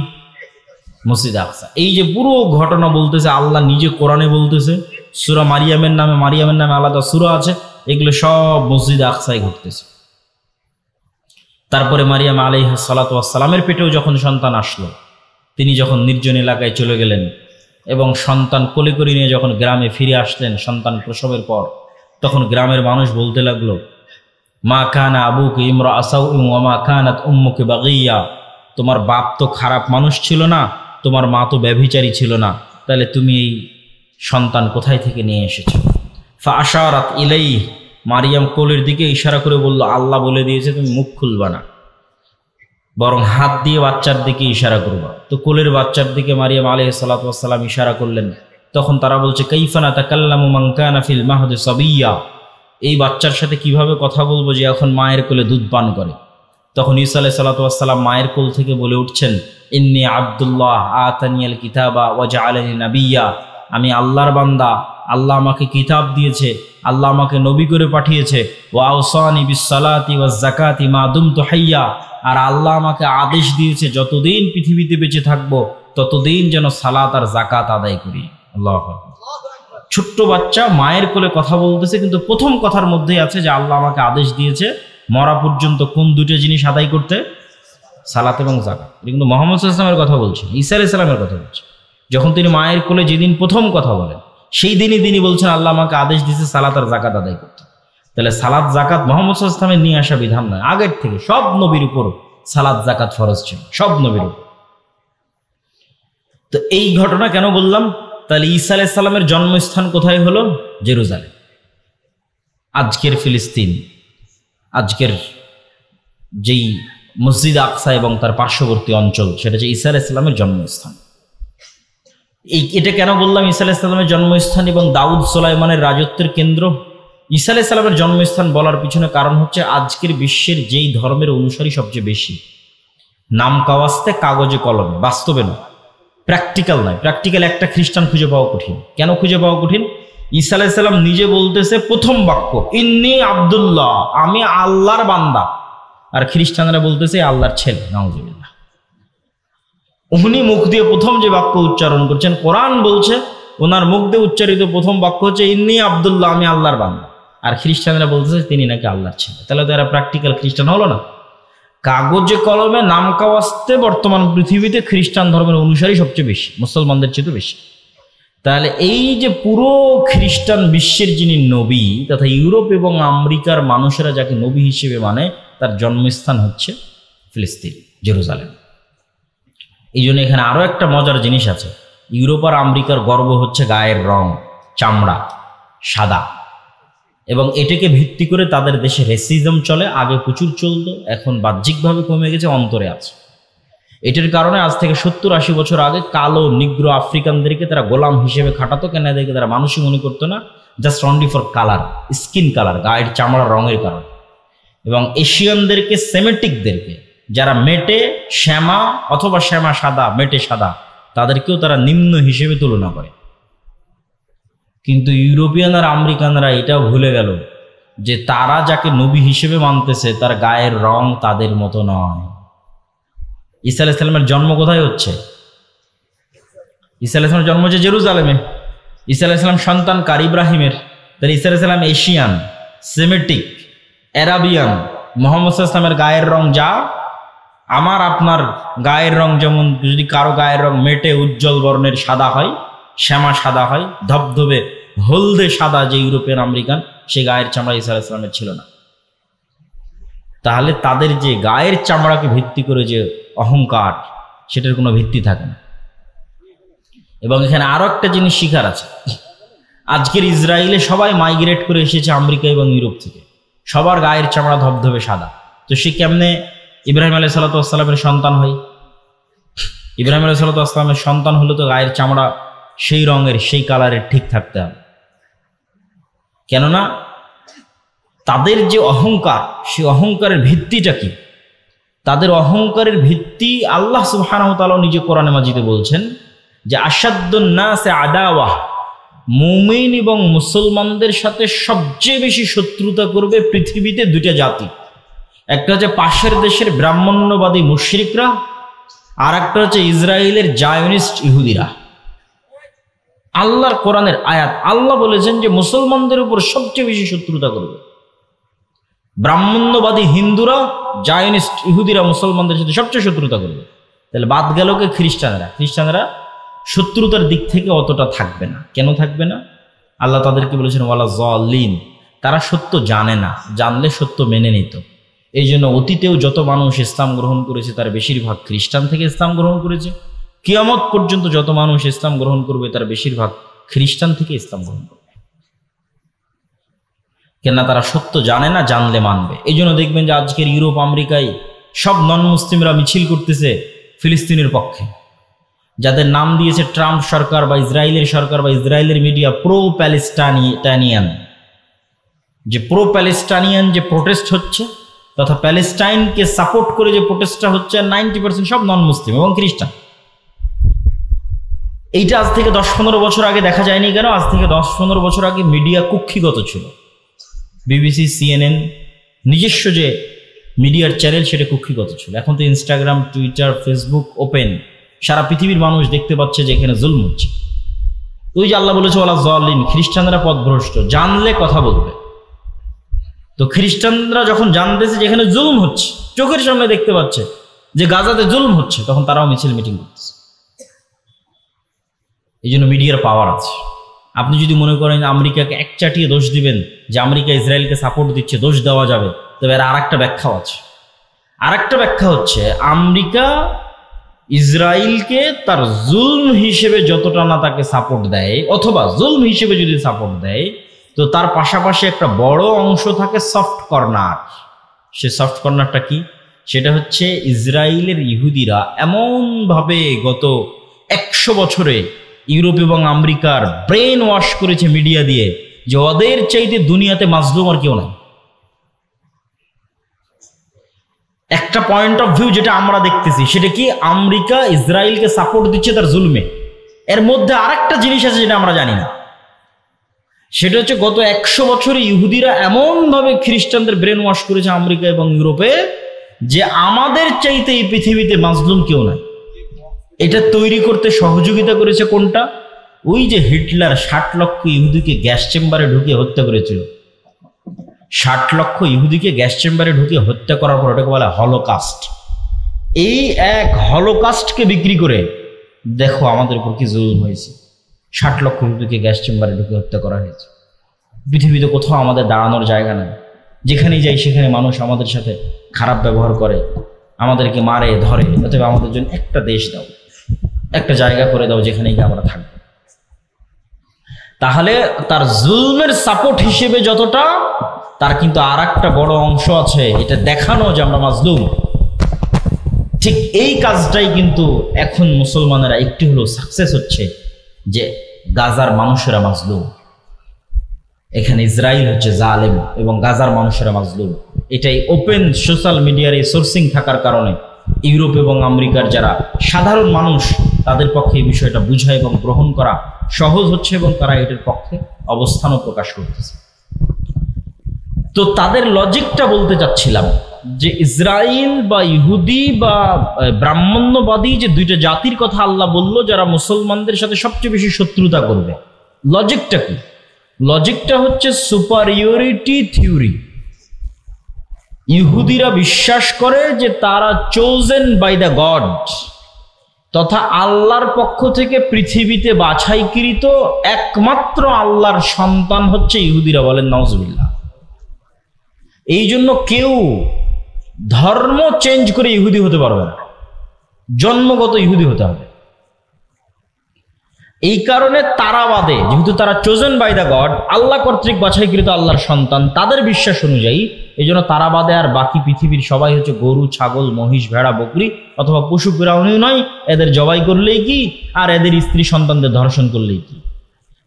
মসজিদে আকসা। এই যে পুরো ঘটনা বলতেছে আল্লাহ নিজে কোরআনে বলতেছে, সূরা মারিয়ামের নামে আলাদা সূরা আছে, এগুলো সব মসজিদে আকসায় ঘটতেছে। তারপরে মারিয়াম আলাইহিস সালাতু ওয়াস সালামের পেটেও যখন সন্তান আসলো, তিনি যখন নির্জন এলাকায় চলে গেলেন এবং সন্তান কোলে করে নিয়ে যখন গ্রামে ফিরে আসলেন সন্তান প্রসবের পর, তখন গ্রামের মানুষ বলতে লাগলো, মা কানা আবুকা ইমরা আসাউইন ওয়া মা কানাত উম্মুকা বাগিয়া। তোমার বাপ তো খারাপ মানুষ ছিল না, তোমার মা তো ব্যভিচারী ছিল না, তাহলে তুমি এই সন্তান কোথায় থেকে নিয়ে এসেছে। ফাআশারাত ইলাইহি, মারিয়াম কোলের দিকে ইশারা করে বলল, আল্লাহ বলে দিয়েছে তুমি মুখ খুলবা না, বরং হাত দিয়ে বাচ্চার দিকে ইশারা করবা। তো কোলের বাচ্চার দিকে মারিয়াম আলাইহিস সালাতু ওয়াস সালাম ইশারা করলেন। তখন তারা বলছে, কাইফা নাতাকাল্লামু মান কানা ফিল মাহদি সাবিয়্যা, এই বাচ্চার সাথে কিভাবে কথা বলবো যে এখন মায়ের কোলে দুধ পান করে। তখন ঈসা আলাইহিস সালাতু ওয়াস সালাম মায়ের কোল থেকে বলে উঠছেন, ইন্নী আব্দুল্লাহ আতানিয়াল কিতাবা ওয়া জাআলানি নাবিয়্যা, আমি আল্লাহর বান্দা, আল্লাহ আমাকে কিতাব দিয়েছে, আল্লাহ আমাকে নবী করে পাঠিয়েছে। ওয়া আওসানি বিস সালাতি ওয়াজ যাকাতি মা দুমতু হাইয়্যা, আর আল্লাহ আমাকে আদেশ দিয়েছে যতদিন পৃথিবীতে বেঁচে থাকবো ততদিন যেন সালাত আর যাকাত আদায় করি। আল্লাহু আকবার। ছোট্ট বাচ্চা মায়ের কোলে কথা বলতেছে, কিন্তু প্রথম কথার মধ্যেই আছে যে আল্লাহ আমাকে আদেশ দিয়েছে মরা পর্যন্ত কোন দুটো জিনিস আদায় করতে, সালাত এবং যাকাত। এটা কিন্তু মুহাম্মদ সাল্লাল্লাহু আলাইহি ওয়াসাল্লামের কথা বলছেন, ঈসা আলাইহিস সালামের কথা বলছেন। যখন তিনি মায়ের কোলে যেদিন প্রথম কথা বলেন সেই দিনই তিনি বলছেন আল্লাহ আমাকে আদেশ দিয়েছে সালাত আর যাকাত আদায় করতে। তাহলে সালাত যাকাত মুহাম্মদ সাল্লাল্লাহু আলাইহি ওয়াসাল্লামের নিয়ে আসা বিধান নয়, আগের থেকে সব নবীর উপর সালাত যাকাত ফরজ ছিল, সব নবীর উপর। তো এই ঘটনা কেন বললাম? তাহলে ঈসা আলাইহিস সালামের জন্মস্থান কোথায় হলো? জেরুজালেম, আজকের ফিলিস্তিন, আজকের যেই মসজিদ আকসা এবং তার পার্শ্ববর্তী অঞ্চল, সেটা হচ্ছে ঈসা আলাইহিস সালামের জন্মস্থান। এটা কেন বললাম ঈসা আলাইহিস সালামের জন্মস্থান এবং দাউদ সুলাইমানের রাজত্বের কেন্দ্র? ঈসা আলাইহিস সালামের জন্মস্থান বলার পিছনে কারণ হচ্ছে আজকের বিশ্বের যেই ধর্মের অনুসারী সবচেয়ে বেশি, নাম কাওয়াস্তে কাগজে কলমে, বাস্তবে নয়, প্র্যাকটিক্যাল নয়। প্র্যাকটিক্যাল একটা খ্রিস্টান খুঁজে পাওয়া কঠিন। কেন খুঁজে পাওয়া কঠিন? ঈসা আলাইহিস সালাম নিজে বলতেছে প্রথম বাক্য, ইন্নী আব্দুল্লাহ, আমি আল্লাহর বান্দা, আর খ্রিস্টানরা বলতেছে আল্লাহর ছেলে। নাউজুবিল্লাহ। উনি মুখ দিয়ে প্রথম যে বাক্য উচ্চারণ করছেন, কোরআন বলছে ওনার মুখ দিয়ে উচ্চারিত প্রথম বাক্য হচ্ছে ইন্নী আব্দুল্লাহ, আমি আল্লাহর বান্দা, আর খ্রিস্টানরা বলতেছে তিনি নাকি আল্লাহর ছেলে। তাহলে তো এরা প্র্যাকটিক্যাল খ্রিস্টান হলো না? কাগজে কলমে নাম কাওয়াস্তে বর্তমান পৃথিবীতে খ্রিস্টান ধর্মের অনুসারী সবচেয়ে বেশি, মুসলমানদের চেয়ে বেশি। তাহলে এই যে পুরো খ্রিস্টান বিশ্বের যিনি নবী, তথা ইউরোপ এবং আমেরিকার মানুষেরা যাকে নবী হিসেবে মানে, তার জন্মস্থান হচ্ছে ফিলিস্তিন, জেরুজালেম। এই জন্য এখানে আরো একটা মজার জিনিস আছে। ইউরোপ আর আমেরিকার গর্ব হচ্ছে গায়ের রং, চামড়া সাদা, এবং এটাকে ভিত্তি করে তাদের দেশে রেসিজম চলে। আগে প্রচুর চলতো, এখন বাহ্যিকভাবে কমে গেছে, অন্তরে আছে। এটার কারণে আজ থেকে 70-80 বছর আগে কালো নিগ্রো আফ্রিকানদেরকে তারা গোলাম হিসেবে খাটাতো। কেন? এদেরকে তারা মানুষই মনে করতো না, just only for colour, skin colour, গায়ের চামড়ার রঙের কারণে। এবং এশিয়ানদেরকে, সেমেটিকদেরকে, যারা মেটে শ্যামা অথবা শ্যামা সাদা, মেটে সাদা, তাদেরকেও তারা নিম্ন হিসেবে তুলনা করে। কিন্তু ইউরোপিয়ান আর আমেরিকানরা এটাও ভুলে গেল যে তারা যাকে নবী হিসেবে মানতেছে তার গায়ের রং তাদের মতো নয়। ঈসা আলাইহিস সালামের জন্ম কোথায় হচ্ছে? ঈসা আলাইহিস সালামের জন্ম হচ্ছে জেরুজালেমে। ঈসা আলাইহিস সালাম সন্তান কার? ইব্রাহিমের। তাহলে ঈসা আলাইহিস সালাম এশিয়ান, সেমেটিক, অ্যারাবিয়ান। মুহাম্মদ সাল্লাল্লাহু আলাইহি ওয়াসাল্লামের গায়ের রং যা, আমার আপনার গায়ের রং যেমন, যদি কারো গায়ের রং মেটে উজ্জ্বল বর্ণের সাদা হয়, শ্যামা সাদা হয়, ধবধবে হলদে সাদা যে ইউরোপিয়ান আমেরিকান, সে গায়ের চামড়া ঈসা আলাইহিস সালামের ছিল না। তাহলে তাদের যে গায়ের চামড়াকে ভিত্তি করে যে অহংকার, সেটার কোনো ভিত্তি থাকে না। এবং এখানে আরো একটা জিনিস শিখার আছে। আজকের ইসরায়েলে সবাই মাইগ্রেট করে এসেছে আমেরিকা এবং ইউরোপ থেকে, সবার গায়ের চামড়া ধবধবে সাদা। তো সে কেমনে ইব্রাহিম আলাইহিস সালাতু ওয়াস সালামের সন্তান হয়? ইব্রাহিম আলাইহিস সালাতু ওয়াস সালামের সন্তান হলে তো গায়ের চামড়া সেই রঙের, সেই কালারের ঠিক থাকতে হবে। কেননা তাদের যে অহংকার, সেই অহংকারের ভিত্তিটা কি? তাদের অহংকারের ভিত্তি আল্লাহ সুবহানাহু ওয়া তাআলা নিজে কোরআনে মাজিদে বলছেন যে আশাদ্দুন নাসে আদাওয়া, মুমিন এবং মুসলমানদের সাথে সবচেয়ে বেশি শত্রুতা করবে পৃথিবীতে দুইটা জাতি। একটা হচ্ছে পাশের দেশের ব্রাহ্মণ্যবাদী মুশরিকরা, আর একটা হচ্ছে ইসরায়েলের জায়নিস্ট ইহুদিরা। আল্লাহর কোরআনের আয়াত, আল্লাহ বলেছেন যে মুসলমানদের উপর সবচেয়ে বেশি শত্রুতা করবে ব্রাহ্মণ্যবাদী হিন্দুরা, জায়নিস্ট ইহুদিরা মুসলমানদের সাথে সবচেয়ে শত্রুতা করবে। তাহলে বাদ গেল কে? খ্রিস্টানরা শত্রুতার দিক থেকে অতটা থাকবে না। কেন থাকবে না? আল্লাহ তাদেরকে বলেছেন ওয়ালা যালিন, তারা সত্য জানে না, জানলে সত্য মেনে নিত। এই জন্য অতীতেও যত মানুষ ইসলাম গ্রহণ করেছে তার বেশিরভাগ খ্রিস্টান থেকে ইসলাম গ্রহণ করেছে। কিয়ামত পর্যন্ত যত মানুষ ইসলাম গ্রহণ করবে তার বেশিরভাগ খ্রিস্টান থেকে ইসলাম গ্রহণ করবে। কেননা তারা সত্য জানে না, জানলে মানবে। এই জন্য দেখবেন যে আজকের ইউরোপ আমেরিকায় সব নন মুসলিমরা মিছিল করতেছে ফিলিস্তিনের পক্ষে, যাদের নাম দিয়েছে ট্রাম্প সরকার বা ইসরায়েলের সরকার বা ইসরায়েলের মিডিয়া প্রো প্যালেস্টাইনিয়ান। যে প্রো প্যালেস্টাইনিয়ান যে প্রোটেস্ট হচ্ছে তথা প্যালেস্টাইনকে সাপোর্ট করে যে প্রোটেস্টটা হচ্ছে, 90% সব নন মুসলিম এবং খ্রিস্টান। এইটা আজ থেকে 10-15 বছর আগে দেখা যায়নি কেন? আজ থেকে 10-15 বছর আগে মিডিয়া কুক্ষিগত ছিল। বিবিসি, CNN নিজস্ব যে মিডিয়ার চ্যানেল সেটা কুক্ষিগত ছিল। এখন তো ইনস্টাগ্রাম, টুইটার, ফেসবুক ওপেন, সারা পৃথিবীর মানুষ দেখতে পাচ্ছে যে এখানে জুলম হচ্ছে। ওই যে আল্লাহ বলেছে ওয়ালা যালিন, খ্রিস্টানরা পথভ্রষ্ট, জানলে কথা বলবে। তো খ্রিস্টানরা যখন জানতেছে যে এখানে জুলম হচ্ছে, চোখের সামনে দেখতে পাচ্ছে যে গাজাতে জুলম হচ্ছে, তখন তারাও মিছিল মিটিং করতেছে। এই জন্য মিডিয়ার পাওয়ার আছে। আপনি যদি মনে করেন আমেরিকাকে একচাটিয়ে দোষ দিবেন যে আমেরিকা ইসরায়েলকে সাপোর্ট দিচ্ছে, দোষ দেওয়া যাবে, তবে এর আরেকটা ব্যাখ্যাও আছে। আরেকটা ব্যাখ্যা হচ্ছে আমেরিকা ইসরায়েলকে তার জুলম হিসেবে যতটা না তাকে সাপোর্ট দেয়, অথবা জুলম হিসেবে যদি সাপোর্ট দেয়, তো তার পাশাপাশি একটা বড় অংশ থাকে সফট কর্নার। সে সফট কর্নারটা কি? সেটা হচ্ছে ইসরায়েলের ইহুদিরা এমনভাবে গত 100 বছরে ইউরোপ এবং আমেরিকার ব্রেন ওয়াশ করেছে মিডিয়া দিয়ে যে ওদের চাইতে দুনিয়াতে মাজলুম আর কেউ নাই। একটা পয়েন্ট অফ ভিউ যেটা আমরা দেখতেছি সেটা কি, আমেরিকা ইসরায়েলকে সাপোর্ট দিচ্ছে তার জুলমে। এর মধ্যে আরেকটা জিনিস আছে যেটা আমরা জানি না, সেটা হচ্ছে গত 100 বছরে ইহুদিরা এমনভাবে খ্রিস্টানদের ব্রেন ওয়াশ করেছে আমেরিকা এবং ইউরোপে যে আমাদের চাইতে এই পৃথিবীতে মাজলুম কেউ নাই। এটা তৈরি করতে সহযোগিতা করেছে কোনটা? ওই যে হিটলার 60 লক্ষ ইহুদিকে গ্যাস চেম্বারে ঢুকিয়ে হত্যা করেছিল। 60 লক্ষ ইহুদিকে গ্যাস চেম্বারে ঢুকিয়ে হত্যা করার পর ওটাকে বলা হলোকাস্ট। এই এক হলোকাস্টকে বিক্রি করে দেখো আমাদের উপর কি জুলুম হয়েছে। 60 লক্ষ ইহুদিকে গ্যাস চেম্বারে ঢুকিয়ে হত্যা করা হয়েছে। পৃথিবীতে কোথাও আমাদের দাঁড়ানোর জায়গা নেই। যেখানেই যাই সেখানে মানুষ আমাদের সাথে খারাপ ব্যবহার করে, আমাদেরকে মারে ধরে। অতএব আমাদের জন্য একটা দেশ দাও, একটা জায়গা করে দাও যেখানে গিয়ে আমরা থাকবো। তাহলে তার জুলমের সাপোর্ট হিসেবে যতটা, তার কিন্তু আর একটা বড় অংশ আছে এটা দেখানো যে আমরা মাজলুম। ঠিক এই কাজটাই কিন্তু এখন মুসলমানেরা একটু হলেও সাকসেস হচ্ছে, যে গাজার মানুষেরা মাজলুম, এখানে ইসরায়েল হচ্ছে জালেম এবং গাজার মানুষেরা মাজলুম। এটাই ওপেন সোশ্যাল মিডিয়ার এই সোর্সিং থাকার কারণে ইউরোপ এবং আমেরিকার যারা সাধারণ মানুষ তাদের পক্ষে এই বিষয়টা বোঝা এবং গ্রহণ করা সহজ হচ্ছে এবং তারা এটার পক্ষে অবস্থানও প্রকাশ করতেছে। তো তাদের লজিকটা বলতে চাচ্ছিলাম যে ইসরায়েল বা ইহুদি বা ব্রাহ্মণ্যবাদী যে দুইটা জাতির কথা আল্লাহ বলল যারা মুসলমানদের সাথে সবচেয়ে বেশি শত্রুতা করবে, লজিকটা কি? লজিকটা হচ্ছে সুপারিয়রিটি থিওরি। ইহুদিরা বিশ্বাস করে যে তারা চোজেন বাই দ্য গড, তথা আল্লাহর পক্ষ থেকে পৃথিবীতে বাছাইকৃত একমাত্র আল্লাহর সন্তান হচ্ছে ইহুদিরা। বলেন নাউজুবিল্লাহ। এই জন্য কেউ ধর্ম চেঞ্জ করে ইহুদি হতে পারবে না, জন্মগত ইহুদি হতে হবে। এই কারণে তারাবাদে, যেহেতু তারা চোজেন বাই দ্য গড, আল্লাহ কর্তৃক বাছাইকৃত আল্লাহর সন্তান, তাদের বিশ্বাস অনুযায়ী এই জন্য তারাবাদে আর বাকি পৃথিবীর সবাই হচ্ছে গরু, ছাগল, মহিষ, ভেড়া, বকরি অথবা পশু প্রাণী নয়। এদের জবাই করলেই কি, আর এদের স্ত্রী সন্তানদের ধর্ষণ করলেই কি।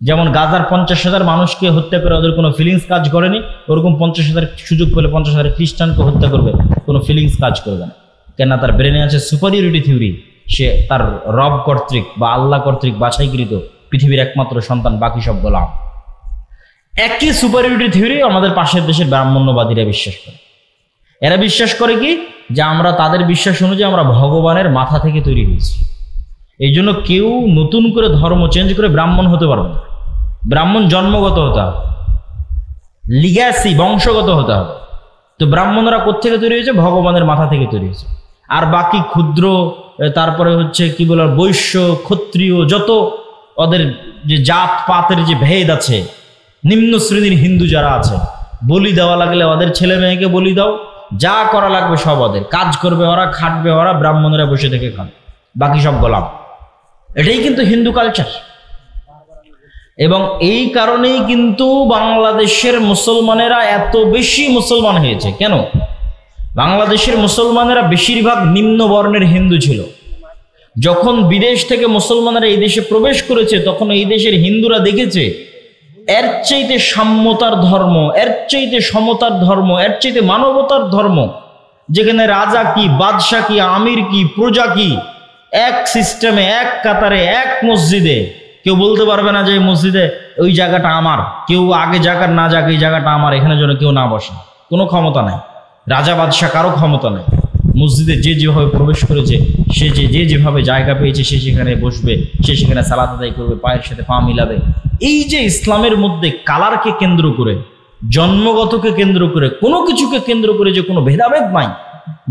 যেমন গাজার 50,000 মানুষকে হত্যা করে ওদের কোনো ফিলিংস কাজ করেনি, ওরকম 50,000 সুযোগ পেলে 50,000 খ্রিস্টানকে হত্যা করবে, কোনো ফিলিংস কাজ করবে না। কেননা তার ব্রেনে আছে সুপারিয়রিটি থিওরি। সে তার রব কর্তৃক বা আল্লাহ কর্তৃক বাছাইকৃত পৃথিবীর একমাত্র সন্তান, বাকি সব গোলাম। একই সুপারিয়রিটি থিওরি আমাদের পাশের দেশের ব্রাহ্মণ্যবাদীরা বিশ্বাস করে। এরা বিশ্বাস করে কি, যে আমরা তাদের বিশ্বাস অনুযায়ী আমরা ভগবানের মাথা থেকে তৈরি হয়েছি। এই জন্য কেউ নতুন করে ধর্ম চেঞ্জ করে ব্রাহ্মণ হতে পারবে না। ব্রাহ্মণ জন্মগত হতে হবে, লিগ্যাসি বংশগত হতে হবে। তো ব্রাহ্মণরা কোত্থেকে তৈরি হয়েছে? ভগবানের মাথা থেকে তৈরি হয়েছে। আর বাকি ক্ষুদ্র, তারপরে হচ্ছে কি বলে বৈশ্য, ক্ষত্রিয়, যত ওদের যে জাত পাতের যে ভেদ আছে, নিম্ন শ্রেণীর হিন্দু যারা আছে, বলি দেওয়া লাগলে ওদের ছেলে মেয়েকে বলি দাও, যা করা লাগবে সব ওদের, কাজ করবে ওরা, খাটবে ওরা, ব্রাহ্মণেরা বসে থেকে খান, বাকি সব গোলাম। এটাই কিন্তু হিন্দু কালচার। এবং এই কারণেই কিন্তু বাংলাদেশের মুসলমানেরা এত বেশি মুসলমান হয়েছে। কেন? বাংলাদেশের মুসলমানেরা বেশিরভাগ নিম্ন বর্ণের হিন্দু ছিল। যখন বিদেশ থেকে মুসলমানেরা এই দেশে প্রবেশ করেছে, তখন এই দেশের হিন্দুরা দেখেছে এর চাইতে সাম্যতার ধর্ম, এর চাইতে সমতার ধর্ম, এর চাইতে মানবতার ধর্ম, যেখানে রাজা কি, বাদশাহ কি, আমির কি, প্রজা কি, এক সিস্টেমে, এক কাতারে, এক মসজিদে, কেউ বলতে পারবে না যে এই মসজিদে ওই জায়গাটা আমার, কেউ আগে জায়গা না যাক, এই জায়গাটা আমার, এখানে যেন কেউ না বসে। কোনো ক্ষমতা নাই, রাজা বাদশাহ কারো ক্ষমতা নাই। মসজিদে যে যেভাবে প্রবেশ করেছে, সে যে যেভাবে জায়গা পেয়েছে, সে সেখানে বসবে, সে সেখানে সালাত আদায় করবে, পায়ের সাথে পা মিলাবে। এই যে ইসলামের মধ্যে কালারকে কেন্দ্র করে, জন্মগতকে কেন্দ্র করে, কোনো কিছুকে কেন্দ্র করে যে কোনো ভেদাভেদ নাই,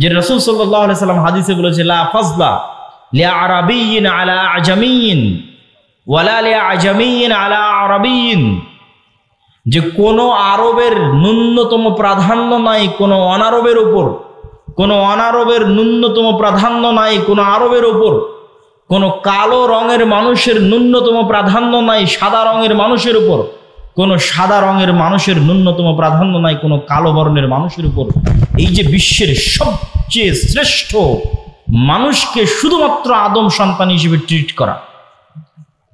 যে রাসূল সাল্লাল্লাহু আলাইহি সাল্লাম হাদিসে বলেছে লা ফাজলা লিআরাবিয়্যিন আলা আজামিয়্যিন ওয়ালা লিআজামিয়্যিন আলা আরাবিয়্যিন, যে কোনো আরবের ন্যূনতম প্রাধান্য নাই কোনো অনারবের উপর, কোনো অনারবের ন্যূনতম প্রাধান্য নাই কোনো আরবের উপর, কোনো কালো রঙের মানুষের ন্যূনতম প্রাধান্য নাই সাদা রঙের মানুষের উপর, কোনো সাদা রঙের মানুষের ন্যূনতম প্রাধান্য নাই কোনো কালো বর্ণের মানুষের উপর। এই যে বিশ্বের সবচেয়ে শ্রেষ্ঠ মানুষকে শুধুমাত্র আদম সন্তান হিসেবে ট্রিট করা।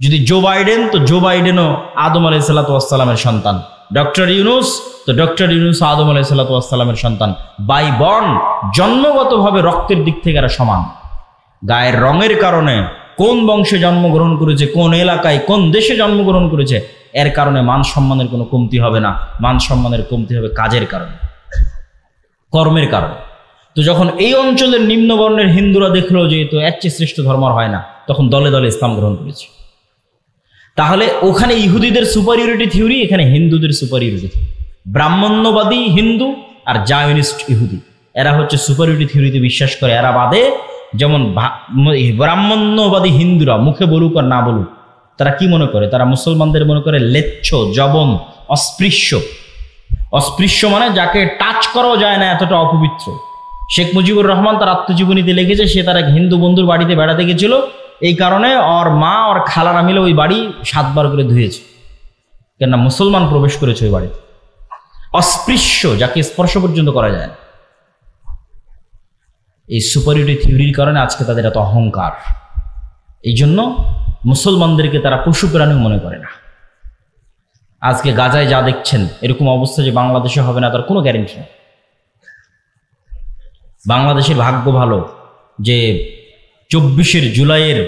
যদি জো বাইডেন, তো জো বাইডেনও আদম আলাইহিসসালাতু ওয়াসসালামের সন্তান। ডক্টর ইউনুস, তো ডক্টর ইউনুস আদম আলাইহিসসালাতু ওয়াসসালামের সন্তান। বাই বর্ন, জন্মগতভাবে রক্তের দিক থেকে এরা সমান। গায়ের রঙের কারণে, কোন বংশে জন্মগ্রহণ করেছে, কোন এলাকায়, কোন দেশে জন্মগ্রহণ করেছে, এর কারণে মান সম্মানের কোনো কমতি হবে না। মান সম্মানের কমতি হবে কাজের কারণে, কর্মের কারণে। তো যখন এই অঞ্চলের নিম্নবর্ণের হিন্দুরা দেখলো যে তো এর চেয়ে শ্রেষ্ঠ ধর্ম আর হয় না, তখন দলে দলে ইসলাম গ্রহণ করেছে। তাহলে ওখানে ইহুদিদের সুপারিয়রিটি থিওরি, এখানে হিন্দুদের সুপারিয়রিটি থিওরি। ব্রাহ্মণ্যবাদী হিন্দু আর জায়নিস্ট ইহুদি, এরা হচ্ছে সুপারিয়রিটি থিওরিতে বিশ্বাস করে। এরা বাদে যেমন ব্রাহ্মণ্যবাদী হিন্দুরা মুখে বলুক আর না বলুক, তারা কি মনে করে? তারা মুসলমানদের মনে করে লেচ্ছ, জবন, অস্পৃশ্য। অস্পৃশ্য মানে যাকে টাচ করাও যায় না, এতটা অপবিত্র। শেখ মুজিবুর রহমান তার আত্মজীবনীতে লিখেছে, সে তার এক হিন্দু বন্ধুর বাড়িতে বেড়াতে গেছিল, এই কারণে ওর মা ওর খালারা মিলে ওই বাড়ি 7 বার করে ধুয়েছে, কেননা মুসলমান প্রবেশ করেছে ওই বাড়িতে। অস্পৃশ্য, যাকে স্পর্শ পর্যন্ত করা যায় না। এই সুপারিয়রিটি থিওরির কারণে আজকে তাদের এত অহংকার। এই জন্য মুসলমানদেরকে তারা পশু প্রাণী মনে করে না। আজকে গাজায় যা দেখছেন, এরকম অবস্থা যে বাংলাদেশে হবে না তার কোনো গ্যারেন্টি নেই। বাংলাদেশের ভাগ্য ভালো যে 24 জুলাইয়ের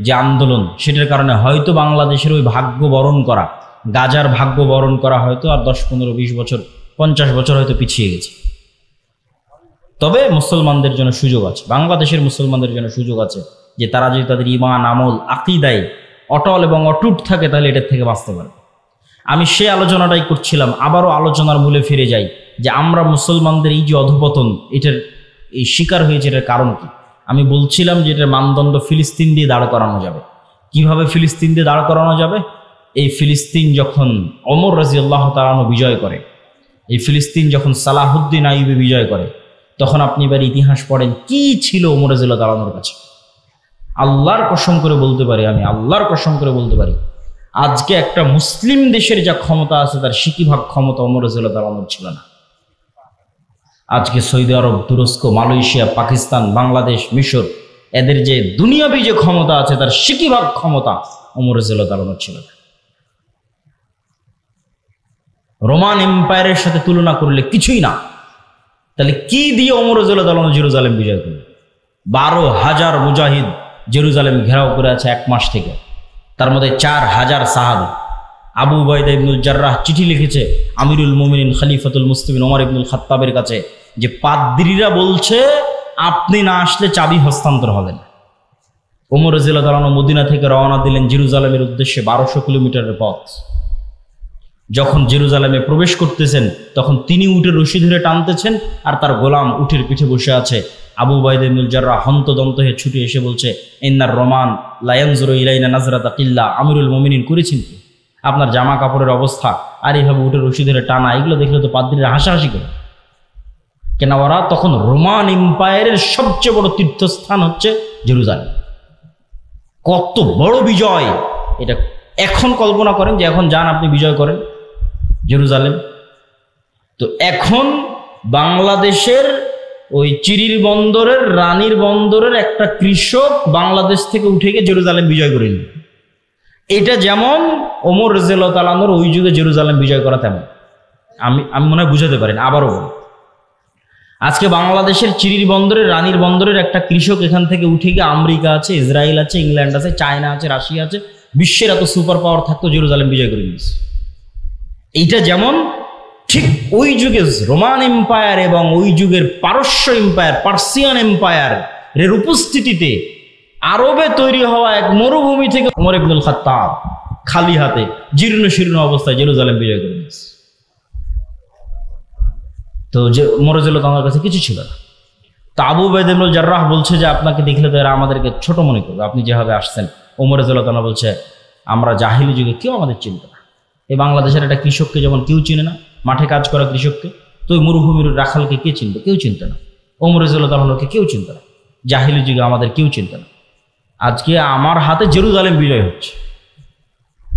যে আন্দোলন, সেটার কারণে হয়তো বাংলাদেশের ওই ভাগ্য বরণ করা, গাজার ভাগ্য বরণ করা হয়তো আর 10, 15, 20 বছর, 50 বছর হয়তো পিছিয়ে গেছে। তবে মুসলমানদের জন্য সুযোগ আছে, বাংলাদেশের মুসলমানদের জন্য সুযোগ আছে, যে তারা যদি তাদের ঈমান, আমল, আকীদায় অটল এবং অটুট থাকে, তাহলে এটার থেকে বাঁচতে পারে। আমি সে আলোচনাটাই করছিলাম, আবারও আলোচনার মূলে ফিরে যাই, যে আমরা মুসলমানদের এই যে অধঃপতন, এটার এই শিকার হয়েছে, এটার কারণ কি? আমি বলছিলাম যে এটার মানদণ্ড ফিলিস্তিন দিয়ে দাঁড় করানো যাবে। কিভাবে ফিলিস্তিন দিয়ে দাঁড় করানো যাবে? এই ফিলিস্তিন যখন ওমর রাদিয়াল্লাহু তাআলা আনহু বিজয় করে, এই ফিলিস্তিন যখন সালাহুদ্দিন আইয়ুবী বিজয় করে, তখন আপনি এবার ইতিহাস পড়েন কি ছিল ওমর রাদিয়াল্লাহু তাআলা আনহুর কাছে। আল্লাহর কসম করে বলতে পারি, আমি আল্লাহর কসম করে বলতে পারি, আজকে একটা মুসলিম দেশের যা ক্ষমতা আছে, তার 60% ক্ষমতা ওমর রাদিয়াল্লাহু তাআলা আনহুর ছিল না। আজকে সৌদি আরব, তুরস্ক, মালয়েশিয়া, পাকিস্তান, বাংলাদেশ, মিশর, এদের যে দুনিয়াবী যে ক্ষমতা আছে, তার 60% ক্ষমতা ওমর রাদিয়াল্লাহু তাআলা আনহুর ছিল না। রোমান এম্পায়ারের সাথে তুলনা করলে কিছুই না। তাহলে কি দিয়ে ওমর রাদিয়াল্লাহু তাআলা জেরুজালেম বিজয় করলেন? 12,000 মুজাহিদ জেরুজালেম ঘেরাও করে আছে 1 মাস থেকে, তার মধ্যে 4,000 সাহাবী। আবু উবাইদা ইবনুল জাররাহ চিঠি লিখেছে আমিরুল মুমিনিন খলিফাতুল মুসলিমিন ওমর ইবনুল খাত্তাবের কাছে, যে পাদ্রীরা বলছে আপনি না আসলে চাবি হস্তান্তর হবে না। ওমর রাদিয়াল্লাহু তাআলা মদিনা থেকে রওনা দিলেন জেরুজালেমের উদ্দেশ্যে, 1200 কিলোমিটারের পথ। যখন জেরুজালেমে প্রবেশ করতেছেন, তখন তিনি উটের রশি ধরে টানতেছেন, আর তার গোলাম উটের পিঠে বসে আছে। আবু উবাইদা ইবনুল জাররাহ হন্তদন্ত হয়ে ছুটে এসে বলছে, ইন্নার রোমান লা ইয়ানজুরু ইলাইনা নাজরাতা কিল্লা, আমিরুল মুমিনিন করেছেন কি? আপনার জামা কাপড়ের অবস্থা আর এইভাবে উটের রশি ধরে টানা, এগুলো দেখলে তো পাদ্রীরা হাসাহাসি করে। কেন? ওরা তখন রোমান এম্পায়ারের সবচেয়ে বড় তীর্থস্থান হচ্ছে জেরুজালেম। কত বড় বিজয়! এটা এখন কল্পনা করেন যে এখন যান আপনি বিজয় করেন জেরুজালেম। তো এখন বাংলাদেশের ওই চিরির বন্দরের রানীর বন্দরের একটা কৃষক বাংলাদেশ থেকে উঠে গিয়ে জেরুজালেম বিজয় করে নিল। এটা যেমন ওমর রাদিয়াল্লাহু তাআলা আনহুর ওই যুগে জেরুজালেম বিজয় করা তেমন। আমি মনে হয় বুঝাতে পারেন। আবারও আজকে বাংলাদেশের চিরির বন্দরের রানীর বন্দরের একটা কৃষক এখান থেকে উঠে গিয়ে আমেরিকা আছে, ইসরায়েল আছে, ইংল্যান্ড আছে, চায়না আছে, রাশিয়া আছে, বিশ্বের এত সুপার পাওয়ার থাকতো জেরুজালেম বিজয় করে নিয়েছে। এইটা যেমন ঠিক ওই যুগে রোমান এম্পায়ার এবং ওই যুগের পারস্য এম্পায়ার, পার্সিয়ান এম্পায়ার এর উপস্থিতিতে আরবে তৈরি হওয়া এক মরুভূমি থেকে ওমর ইবনুল খাত্তাব খালি হাতে জীর্ণ শীর্ণ অবস্থায় জেরুজালেম বিজয় করে নিয়েছে। তো যে ওমর রাদিয়াল্লাহু তাআলার কাছে কিছু ছিল না। তো আবু উবাইদা ইবনুল জাররাহ বলছে যে আপনাকে দেখলে তো এরা আমাদেরকে ছোট মনে করবে, আপনি যেভাবে আসছেন। ওমর রাদিয়াল্লাহু তাআলা বলছে আমরা জাহিলি যুগে কেউ আমাদের চিনত না। এই বাংলাদেশের একটা কৃষককে যেমন কেউ চিনে না, মাঠে কাজ করা কৃষককে, তো ওই মরুভূমির রাখালকে কে চিনতো? কেউ চিনত না। ওমর রাদিয়াল্লাহু তাআলাকে কেউ চিনত না, জাহিলি যুগে আমাদের কেউ চিনত না। আজকে আমার হাতে জেরুজালেম বিজয় হচ্ছে।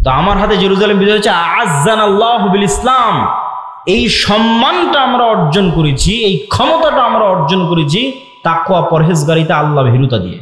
তো আমার হাতে জেরুজালেম বিজয় হচ্ছে আ'আজ্জানাল্লাহু বিল ইসলাম। এই সম্মানটা আমরা অর্জন করেছি, এই ক্ষমতাটা আমরা অর্জন করেছি তাকওয়া পরহেজগারিতা, আল্লাহ ভীরুতা দিয়ে।